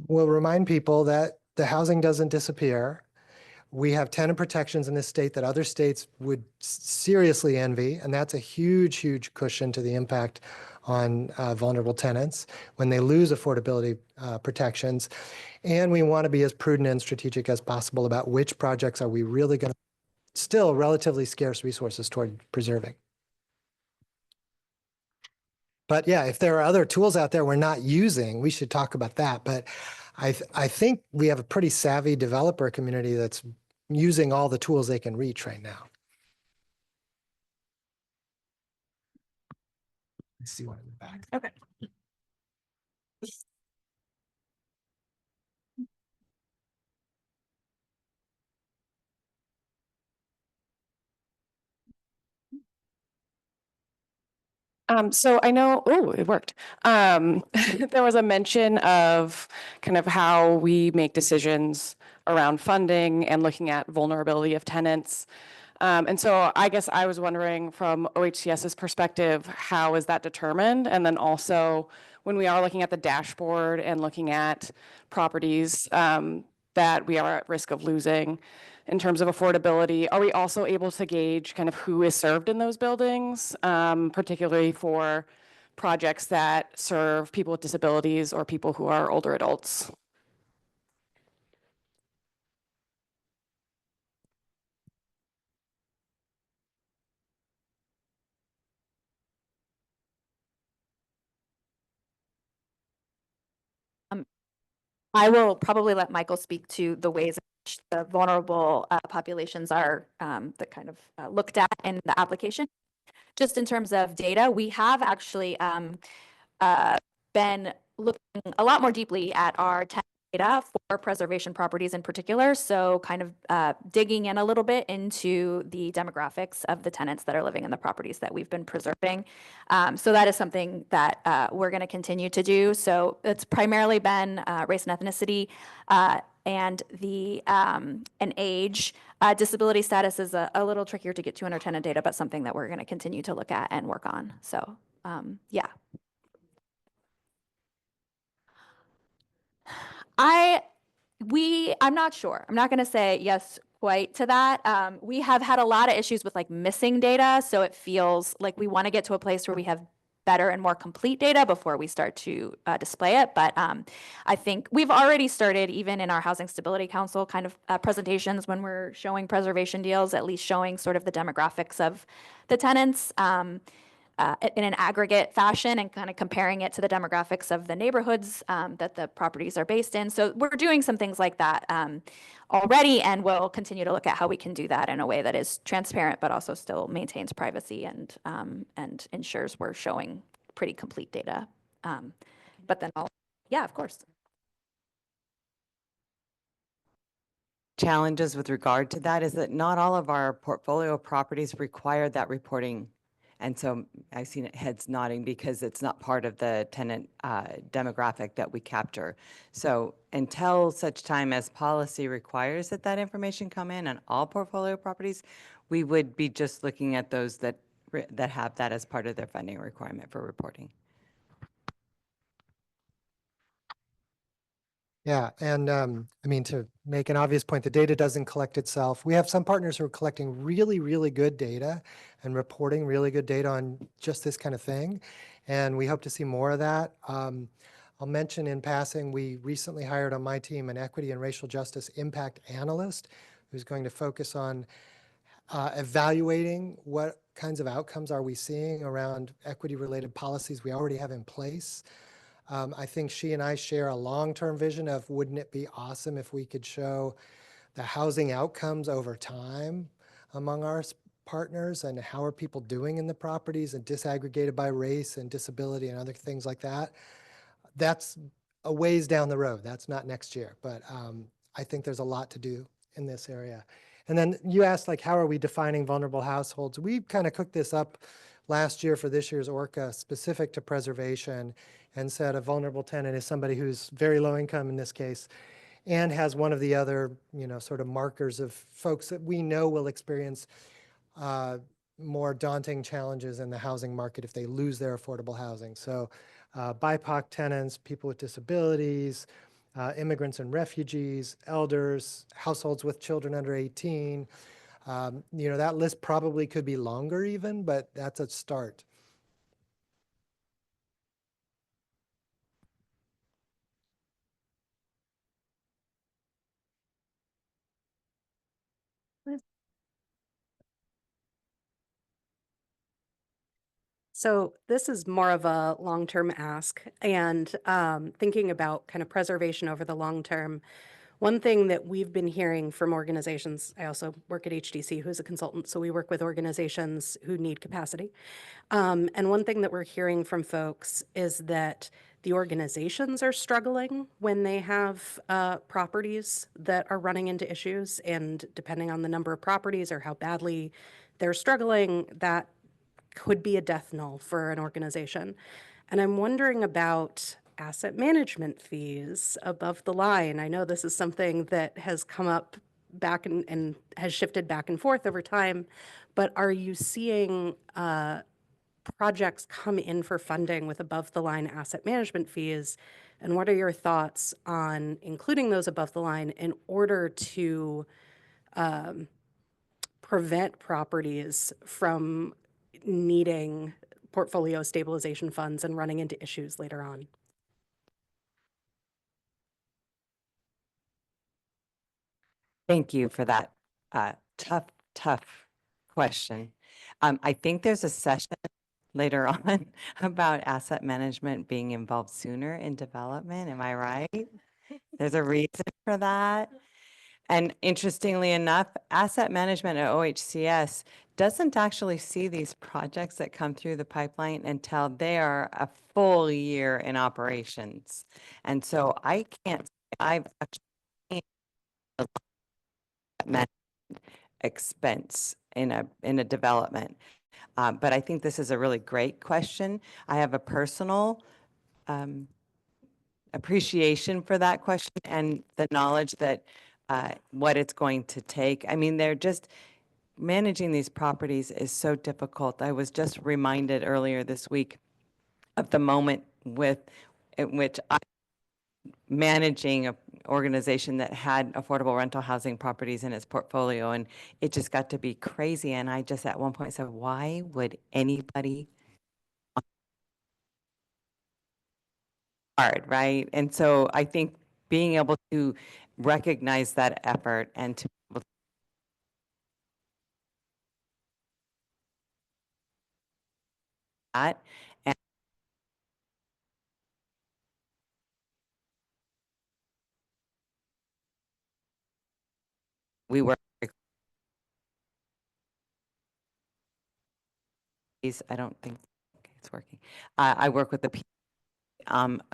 will remind people that the housing doesn't disappear. We have tenant protections in this state that other states would seriously envy, and that's a huge, huge cushion to the impact on vulnerable tenants when they lose affordability protections. And we want to be as prudent and strategic as possible about which projects are we really going to still relatively scarce resources toward preserving. But yeah, if there are other tools out there we're not using, we should talk about that. But I think we have a pretty savvy developer community that's using all the tools they can reach right now. see one in the back. Okay. So I know, oh, it worked. There was a mention of kind of how we make decisions around funding and looking at vulnerability of tenants. And so I guess I was wondering from OHCS's perspective, how is that determined? And then also when we are looking at the dashboard and looking at properties that we are at risk of losing in terms of affordability, are we also able to gauge kind of who is served in those buildings, particularly for projects that serve people with disabilities or people who are older adults? I will probably let Michael speak to the ways in which the vulnerable populations are that kind of looked at in the application. Just in terms of data, we have actually been looking a lot more deeply at our tenant data for preservation properties in particular. So kind of digging in a little bit into the demographics of the tenants that are living in the properties that we've been preserving. So that is something that we're going to continue to do. So it's primarily been race and ethnicity and the and age. Disability status is a little trickier to get to in our tenant data, but something that we're going to continue to look at and work on. So yeah. I'm not sure. I'm not going to say yes quite to that. We have had a lot of issues with like missing data. So it feels like we want to get to a place where we have better and more complete data before we start to display it. But I think we've already started, even in our Housing Stability Council kind of presentations when we're showing preservation deals, at least showing sort of the demographics of the tenants. In an aggregate fashion and kind of comparing it to the demographics of the neighborhoods that the properties are based in. So we're doing some things like that already, and we'll continue to look at how we can do that in a way that is transparent, but also still maintains privacy and ensures we're showing pretty complete data. But then yeah, of course. Challenges with regard to that is that not all of our portfolio properties require that reporting. And so I've seen heads nodding because it's not part of the tenant demographic that we capture. So until such time as policy requires that that information come in on all portfolio properties, we would be just looking at those that have that as part of their funding requirement for reporting. Yeah, and I mean, to make an obvious point, the data doesn't collect itself. We have some partners who are collecting really, really good data and reporting really good data on just this kind of thing, and we hope to see more of that. I'll mention in passing, we recently hired on my team an equity and racial justice impact analyst who's going to focus on evaluating what kinds of outcomes are we seeing around equity-related policies we already have in place. I think she and I share a long-term vision of wouldn't it be awesome if we could show the housing outcomes over time among our partners and how are people doing in the properties and disaggregated by race and disability and other things like that. That's a ways down the road. That's not next year, but I think there's a lot to do in this area. And then you asked, like, how are we defining vulnerable households? We kind of cooked this up last year for this year's ORCA specific to preservation and said a vulnerable tenant is somebody who's very low income in this case and has one of the other, sort of markers of folks that we know will experience more daunting challenges in the housing market if they lose their affordable housing. So BIPOC tenants, people with disabilities, immigrants and refugees, elders, households with children under 18. That list probably could be longer even, but that's a start. So this is more of a long-term ask, and thinking about kind of preservation over the long term, One thing that we've been hearing from organizations, I also work at HDC, who's a consultant, so we work with organizations who need capacity. And one thing that we're hearing from folks is that the organizations are struggling when they have properties that are running into issues, and depending on the number of properties or how badly they're struggling, that could be a death knell for an organization. And I'm wondering about asset management fees above the line. I know this is something that has come up back and has shifted back and forth over time, but are you seeing projects come in for funding with above the line asset management fees? And what are your thoughts on including those above the line in order to prevent properties from needing portfolio stabilization funds and running into issues later on? Thank you for that tough question. I think there's a session later on about asset management being involved sooner in development. Am I right? There's a reason for that. And interestingly enough, asset management at OHCS doesn't actually see these projects that come through the pipeline until they are a full year in operations. And so I can't, I've actually managed expense in a development. But I think this is a really great question. I have a personal appreciation for that question and the knowledge that what it's going to take. I mean, they're just managing these properties is so difficult. I was just reminded earlier this week of the moment in which I managing an organization that had affordable rental housing properties in its portfolio, and it just got to be crazy. And I just at one point said, why would anybody hard, right? And so I think being able to recognize that effort and to be able to that, and we work. I don't think it's working. I work with the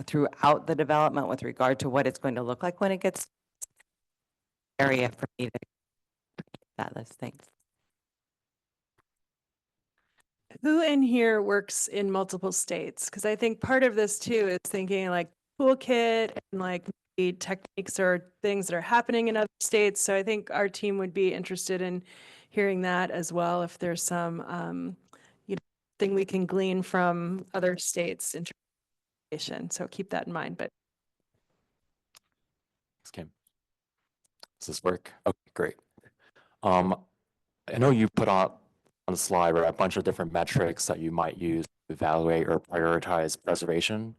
throughout the development with regard to what it's going to look like when it gets area for me to that list. Thanks. Who in here works in multiple states? Because I think part of this too is thinking like toolkit and like maybe techniques or things that are happening in other states. So I think our team would be interested in hearing that as well. If there's some, thing we can glean from other states in terms. So keep that in mind. But Thanks, Kim. Does this work? Okay, great. I know you put on the slide, right, a bunch of different metrics that you might use to evaluate or prioritize preservation.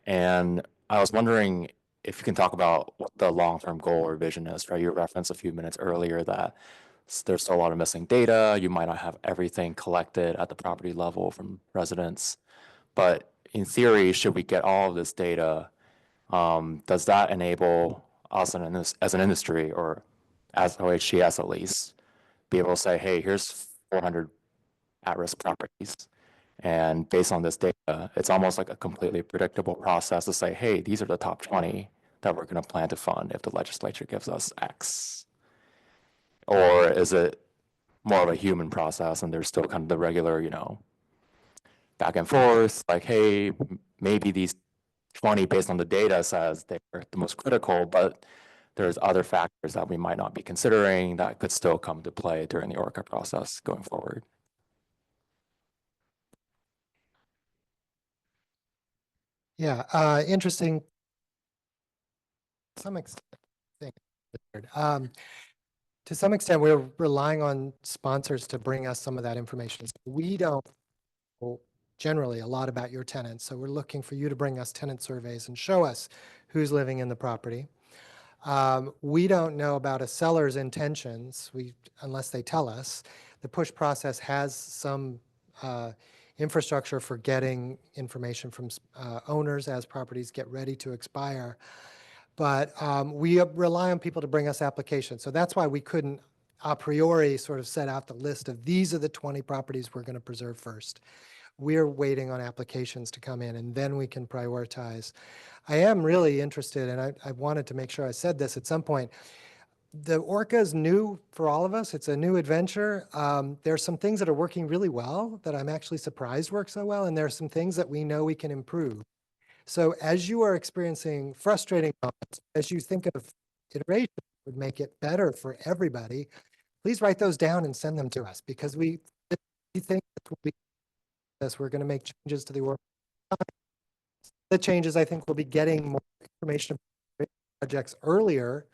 And I was wondering if you can talk about what the long-term goal or vision is, right? You referenced a few minutes earlier that there's still a lot of missing data. You might not have everything collected at the property level from residents. But in theory, should we get all of this data, does that enable us as an industry, or as OHCS at least, be able to say, hey, here's 400 at-risk properties. And based on this data, it's almost like a completely predictable process to say, hey, these are the top 20 that we're going to plan to fund if the legislature gives us X. Or is it more of a human process and there's still kind of the regular, back and forth, like, hey, maybe these 20 based on the data says they're the most critical, but there's other factors that we might not be considering that could still come to play during the ORCA process going forward. Yeah, interesting. To some extent, we're relying on sponsors to bring us some of that information. We don't know generally a lot about your tenants, so we're looking for you to bring us tenant surveys and show us who's living in the property. We don't know about a seller's intentions unless they tell us. The push process has some infrastructure for getting information from owners as properties get ready to expire. but we rely on people to bring us applications. So that's why we couldn't a priori sort of set out the list of these are the 20 properties we're going to preserve first. We're waiting on applications to come in, and then we can prioritize. I am really interested, and I wanted to make sure I said this at some point. The Orca is new for all of us. It's a new adventure. There's some things that are working really well that I'm actually surprised work so well, and there are some things that we know we can improve. So as you are experiencing frustrating moments, as you think of iteration would make it better for everybody, please write those down and send them to us, because we think that will be this. We're going to make changes to the Orca. The changes, I think, will be getting more information about projects earlier,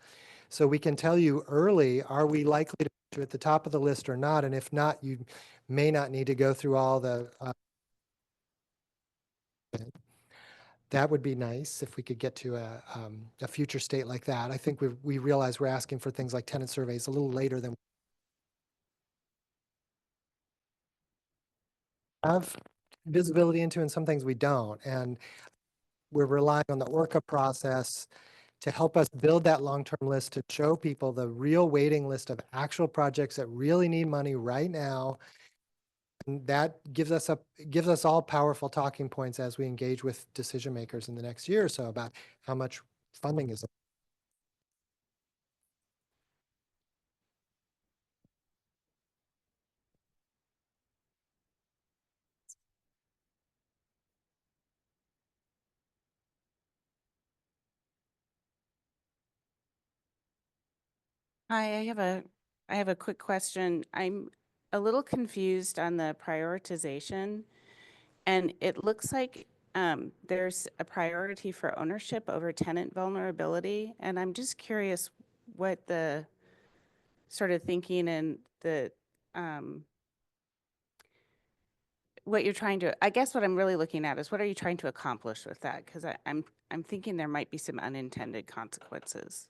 so we can tell you early, are we likely to put you at the top of the list or not? And if not, you may not need to go through all the that would be nice if we could get to a future state like that. I think we realize we're asking for things like tenant surveys a little later than we have visibility into, and some things we don't. And we're relying on the Orca process to help us build that long-term list, to show people the real waiting list of actual projects that really need money right now. And that gives us all powerful talking points as we engage with decision makers in the next year or so about how much funding is. Hi, I have a quick question. I'm a little confused on the prioritization, and it looks like there's a priority for ownership over tenant vulnerability, and I'm just curious what the sort of thinking and the what you're trying to, I guess what I'm really looking at is what are you trying to accomplish with that? Because I'm thinking there might be some unintended consequences.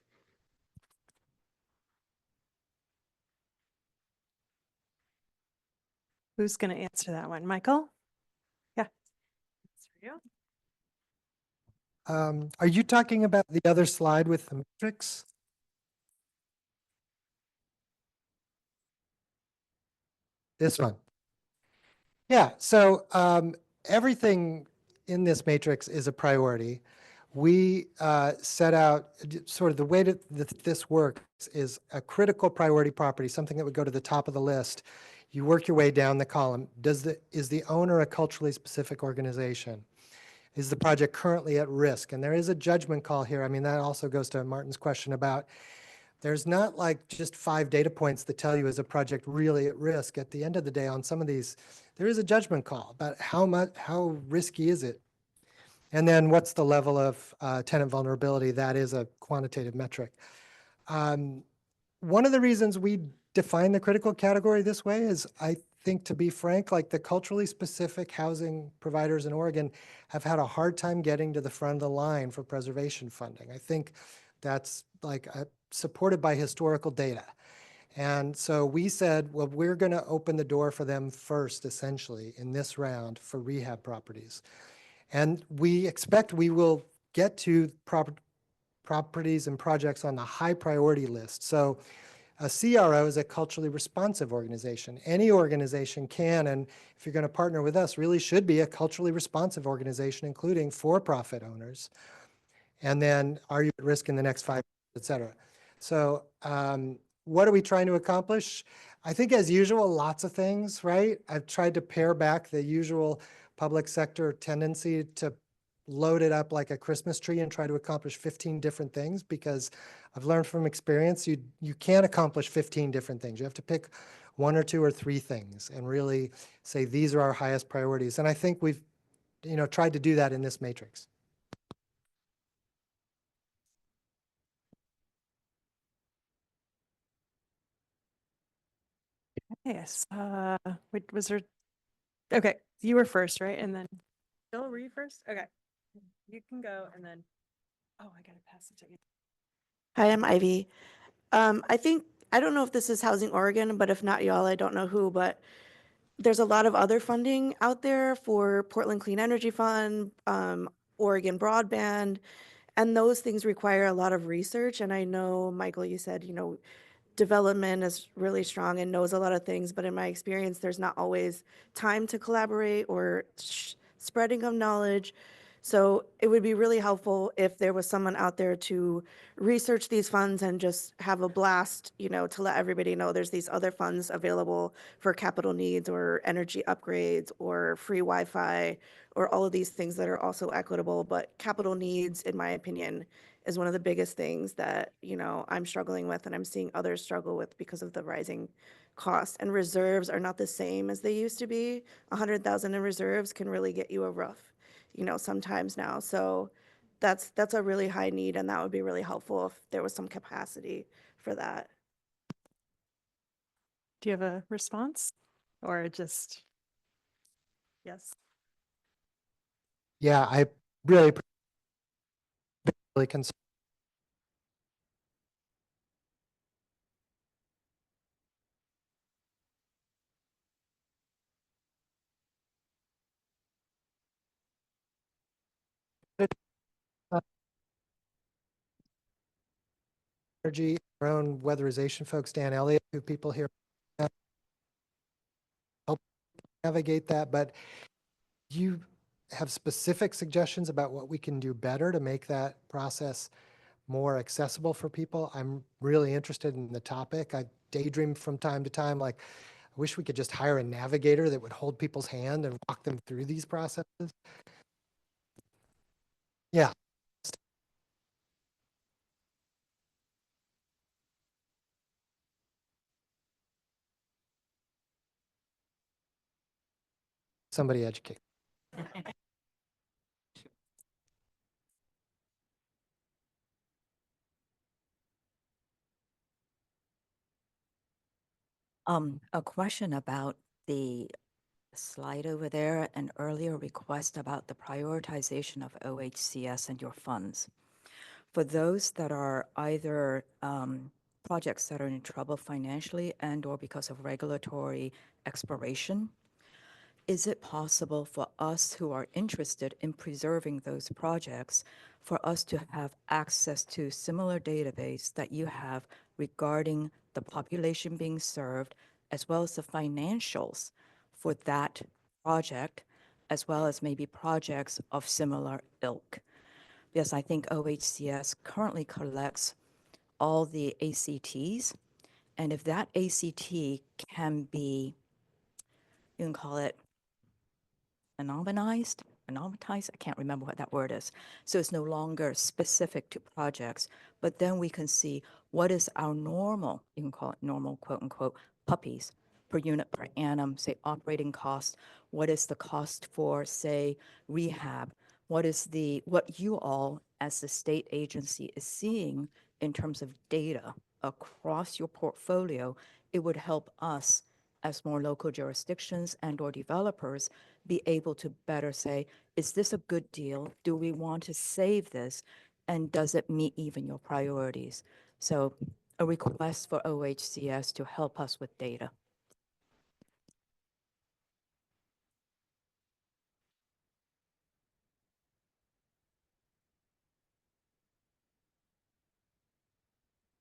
Who's going to answer that one? Michael? Yeah. That's for you. Are you talking about the other slide with the matrix? This one. Yeah, so everything in this matrix is a priority. We set out sort of the way that this works is a critical priority property, something that would go to the top of the list. You work your way down the column. Is the owner a culturally specific organization? Is the project currently at risk? And there is a judgment call here. I mean, that also goes to Martin's question about there's not like just 5 data points that tell you is a project really at risk. At the end of the day, on some of these, there is a judgment call about how risky is it? And then what's the level of tenant vulnerability? That is a quantitative metric. One of the reasons we define the critical category this way is, I think, to be frank, like the culturally specific housing providers in Oregon have had a hard time getting to the front of the line for preservation funding. I think that's like supported by historical data. And so we said, well, we're going to open the door for them first, essentially, in this round for rehab properties. And we expect we will get to properties and projects on the high priority list. So a CRO is a culturally responsive organization. Any organization can, and if you're going to partner with us, really should be a culturally responsive organization, including for-profit owners. And then, are you at risk in the next 5 years, et cetera. So what are we trying to accomplish? I think, as usual, lots of things, right? I've tried to pare back the usual public sector tendency to load it up like a Christmas tree and try to accomplish 15 different things, because I've learned from experience you can't accomplish 15 different things. You have to pick 1 or 2 or 3 things and really say these are our highest priorities. And I think we've tried to do that in this matrix. Yes. Wait, was there? Okay, you were first, right? And then Bill, were you first? Okay, you can go, and then. Oh, I gotta pass it to you. Hi, I'm Ivy. I don't know if this is Housing Oregon, but if not y'all, I don't know who, but there's a lot of other funding out there for Portland Clean Energy Fund, Oregon Broadband, And those things require a lot of research. And I know, Michael, you said, development is really strong and knows a lot of things, but in my experience, there's not always time to collaborate or spreading of knowledge. So it would be really helpful if there was someone out there to research these funds and just have a blast, to let everybody know there's these other funds available for capital needs or energy upgrades or free Wi-Fi or all of these things that are also equitable. But capital needs, in my opinion, is one of the biggest things that, I'm struggling with and I'm seeing others struggle with because of the rising cost. And reserves are not the same as they used to be. 100,000 in reserves can really get you a rough, sometimes now. So that's a really high need, and that would be really helpful if there was some capacity for that. Do you have a response or just yes? Yeah, I really concerned. Energy, our own weatherization folks, Dan Elliott, who people here help navigate that. But you have specific suggestions about what we can do better to make that process more accessible for people? I'm really interested in the topic. I daydream from time to time, like, I wish we could just hire a navigator that would hold people's hand and walk them through these processes. Yeah. Somebody educate. A question about the slide over there, an earlier request about the prioritization of OHCS and your funds. For those that are either projects that are in trouble financially and or because of regulatory expiration, is it possible for us who are interested in preserving those projects for us to have access to similar database that you have regarding the population being served as well as the financials for that project, as well as maybe projects of similar ilk? Because I think OHCS currently collects all the ACTs, and if that ACT can be, you can call it anonymized, I can't remember what that word is. So it's no longer specific to projects, but then we can see what is our normal, you can call it normal, quote unquote, puppies per unit per annum, say operating cost. What is the cost for, say, rehab? What you all as the state agency is seeing in terms of data across your portfolio? It would help us as more local jurisdictions and or developers be able to better say, is this a good deal? Do we want to save this? And does it meet even your priorities? So a request for OHCS to help us with data.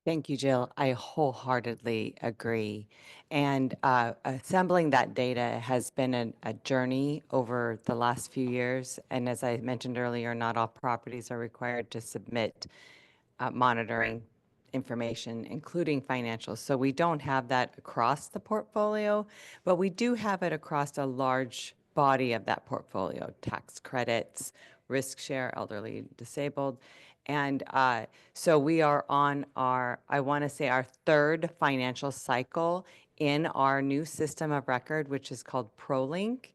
Thank you, Jill. I wholeheartedly agree. And assembling that data has been a journey over the last few years. And as I mentioned earlier, not all properties are required to submit monitoring information, including financials. So we don't have that across the portfolio, but we do have it across a large body of that portfolio: tax credits, risk share, elderly, disabled. And so we are on I want to say, our third financial cycle in our new system of record, which is called ProLink.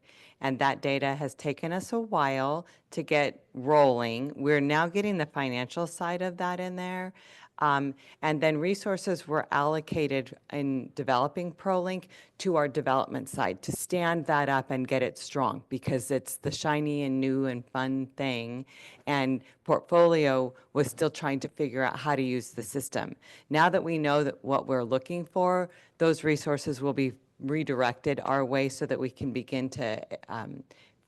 And that data has taken us a while to get rolling. We're now getting the financial side of that in there. And then resources were allocated in developing ProLink to our development side to stand that up and get it strong, because it's the shiny and new and fun thing. And portfolio was still trying to figure out how to use the system. Now that we know that what we're looking for, those resources will be redirected our way so that we can begin to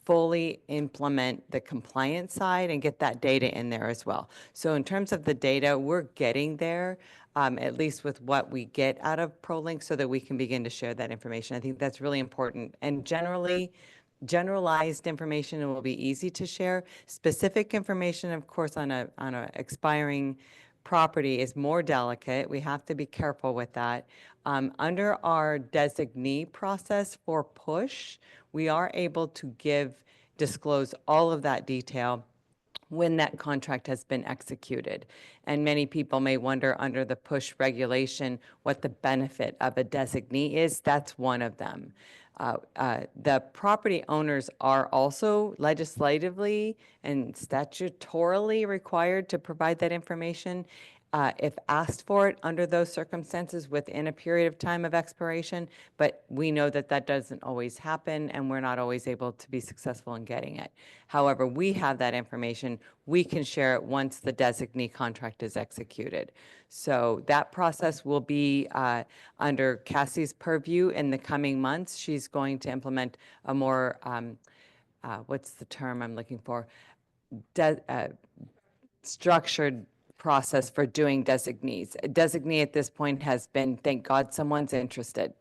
fully implement the compliance side and get that data in there as well. So in terms of the data, we're getting there, at least with what we get out of ProLink, so that we can begin to share that information. I think that's really important. And generally, generalized information will be easy to share. Specific information, of course, on a expiring property is more delicate. We have to be careful with that. Under our designee process for push, we are able to disclose all of that detail when that contract has been executed. And many people may wonder under the push regulation what the benefit of a designee is. That's one of them. The property owners are also legislatively and statutorily required to provide that information if asked for it under those circumstances within a period of time of expiration, but we know that that doesn't always happen and we're not always able to be successful in getting it. However, we have that information. We can share it once the designee contract is executed. So that process will be under Cassie's purview in the coming months. She's going to implement a more, what's the term I'm looking for? Structured process for doing designees. A designee at this point has been, thank God someone's interested,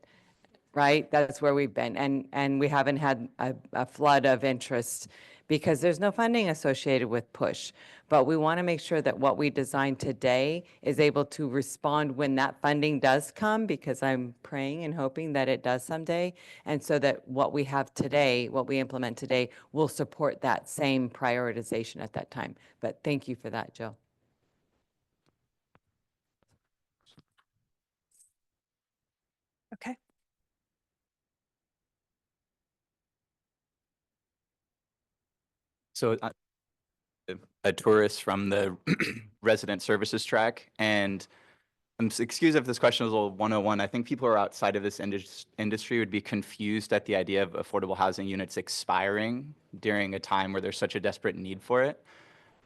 right? That's where we've been. And we haven't had a flood of interest because there's no funding associated with push. But we want to make sure that what we design today is able to respond when that funding does come, because I'm praying and hoping that it does someday. And so that what we have today, what we implement today, will support that same prioritization at that time. But thank you for that, Jill. Okay. So a tourist from the resident services track, and excuse if this question is a little 101. I think people who are outside of this industry would be confused at the idea of affordable housing units expiring during a time where there's such a desperate need for it.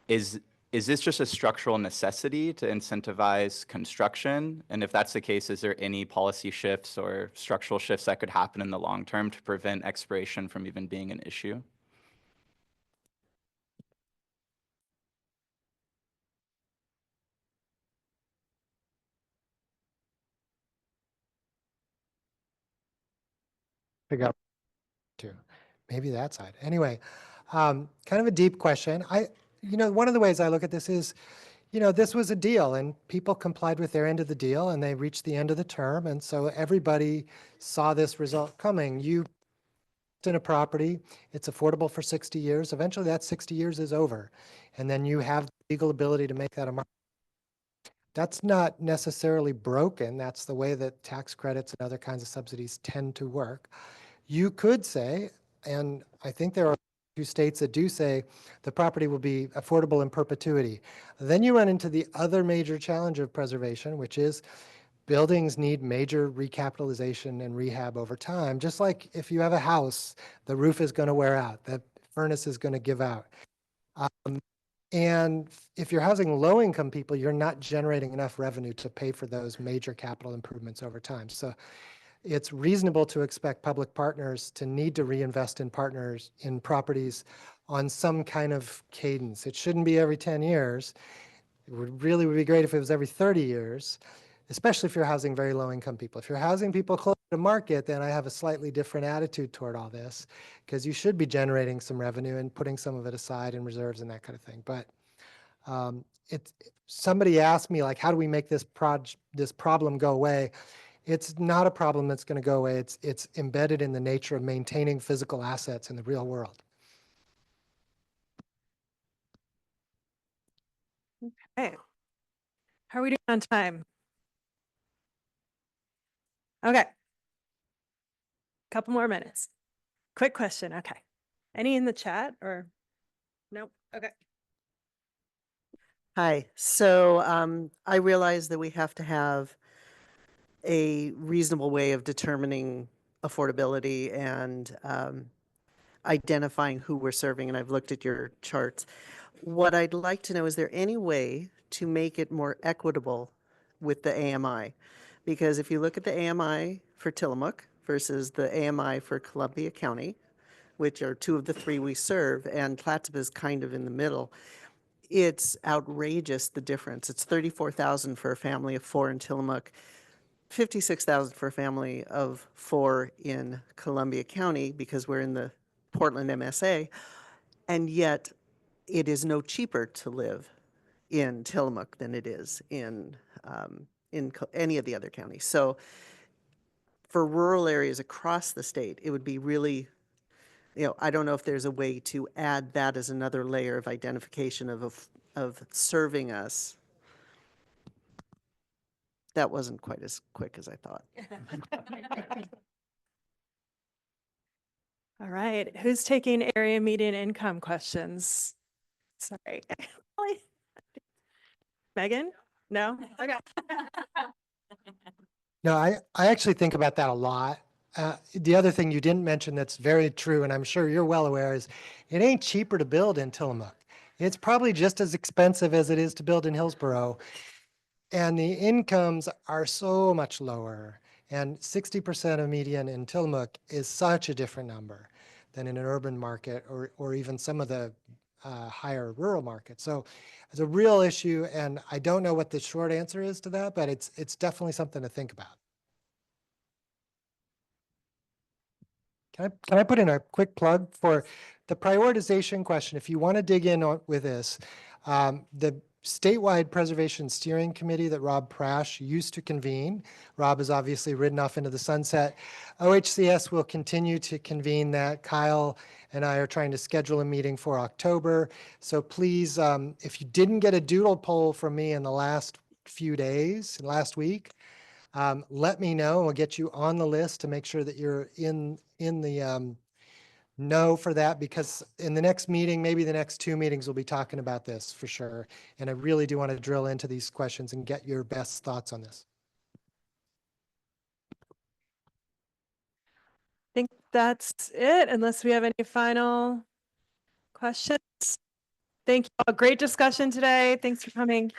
Is this just a structural necessity to incentivize construction? And if that's the case, is there any policy shifts or structural shifts that could happen in the long term to prevent expiration from even being an issue? Figure out too. Maybe that side. Anyway, kind of a deep question. One of the ways I look at this is, this was a deal and people complied with their end of the deal and they reached the end of the term. And so everybody saw this result coming. You in a property, it's affordable for 60 years. Eventually that 60 years is over. And then you have the legal ability to make that a market. That's not necessarily broken. That's the way that tax credits and other kinds of subsidies tend to work. You could say, and I think there are 2 states that do say the property will be affordable in perpetuity. Then you run into the other major challenge of preservation, which is buildings need major recapitalization and rehab over time. Just like if you have a house, the roof is going to wear out, the furnace is going to give out. And if you're housing low-income people, you're not generating enough revenue to pay for those major capital improvements over time. So it's reasonable to expect public partners to need to reinvest in properties on some kind of cadence. It shouldn't be every 10 years. It would be great if it was every 30 years, especially if you're housing very low-income people. If you're housing people close to market, then I have a slightly different attitude toward all this, because you should be generating some revenue and putting some of it aside in reserves and that kind of thing. But somebody asked me, like, how do we make this problem go away? It's not a problem that's going to go away. It's embedded in the nature of maintaining physical assets in the real world. Okay. How are we doing on time? Okay. Couple more minutes. Quick question. Okay. Any in the chat or? Nope. Okay. Hi. So I realize that we have to have a reasonable way of determining affordability and identifying who we're serving. And I've looked at your charts. What I'd like to know, is there any way to make it more equitable with the AMI? Because if you look at the AMI for Tillamook versus the AMI for Columbia County, which are two of the three we serve, and Clatsop is kind of in the middle. It's outrageous, the difference. It's 34,000 for a family of 4 in Tillamook, 56,000 for a family of 4 in Columbia County, because we're in the Portland MSA, and yet it is no cheaper to live in Tillamook than it is in any of the other counties. So for rural areas across the state, it would be really, I don't know if there's a way to add that as another layer of identification of serving us. That wasn't quite as quick as I thought. All right, who's taking area median income questions? Sorry. Megan? No? Okay. No, I actually think about that a lot. The other thing you didn't mention that's very true, and I'm sure you're well aware, is it ain't cheaper to build in Tillamook. It's probably just as expensive as it is to build in Hillsborough. And the incomes are so much lower. And 60% of median in Tillamook is such a different number than in an urban market or even some of the higher rural markets. So it's a real issue, and I don't know what the short answer is to that, but it's definitely something to think about. Can I put in a quick plug for the prioritization question? If you want to dig in with this, the statewide preservation steering committee that Rob Prash used to convene, Rob has obviously ridden off into the sunset. OHCS will continue to convene that. Kyle and I are trying to schedule a meeting for October. So please, if you didn't get a doodle poll from me in the last few days, last week, let me know. We'll get you on the list to make sure that you're in the know for that, because in the next meeting, maybe the next 2 meetings, we'll be talking about this for sure. And I really do want to drill into these questions and get your best thoughts on this. I think that's it, unless we have any final questions. Thank you all. Great discussion today. Thanks for coming.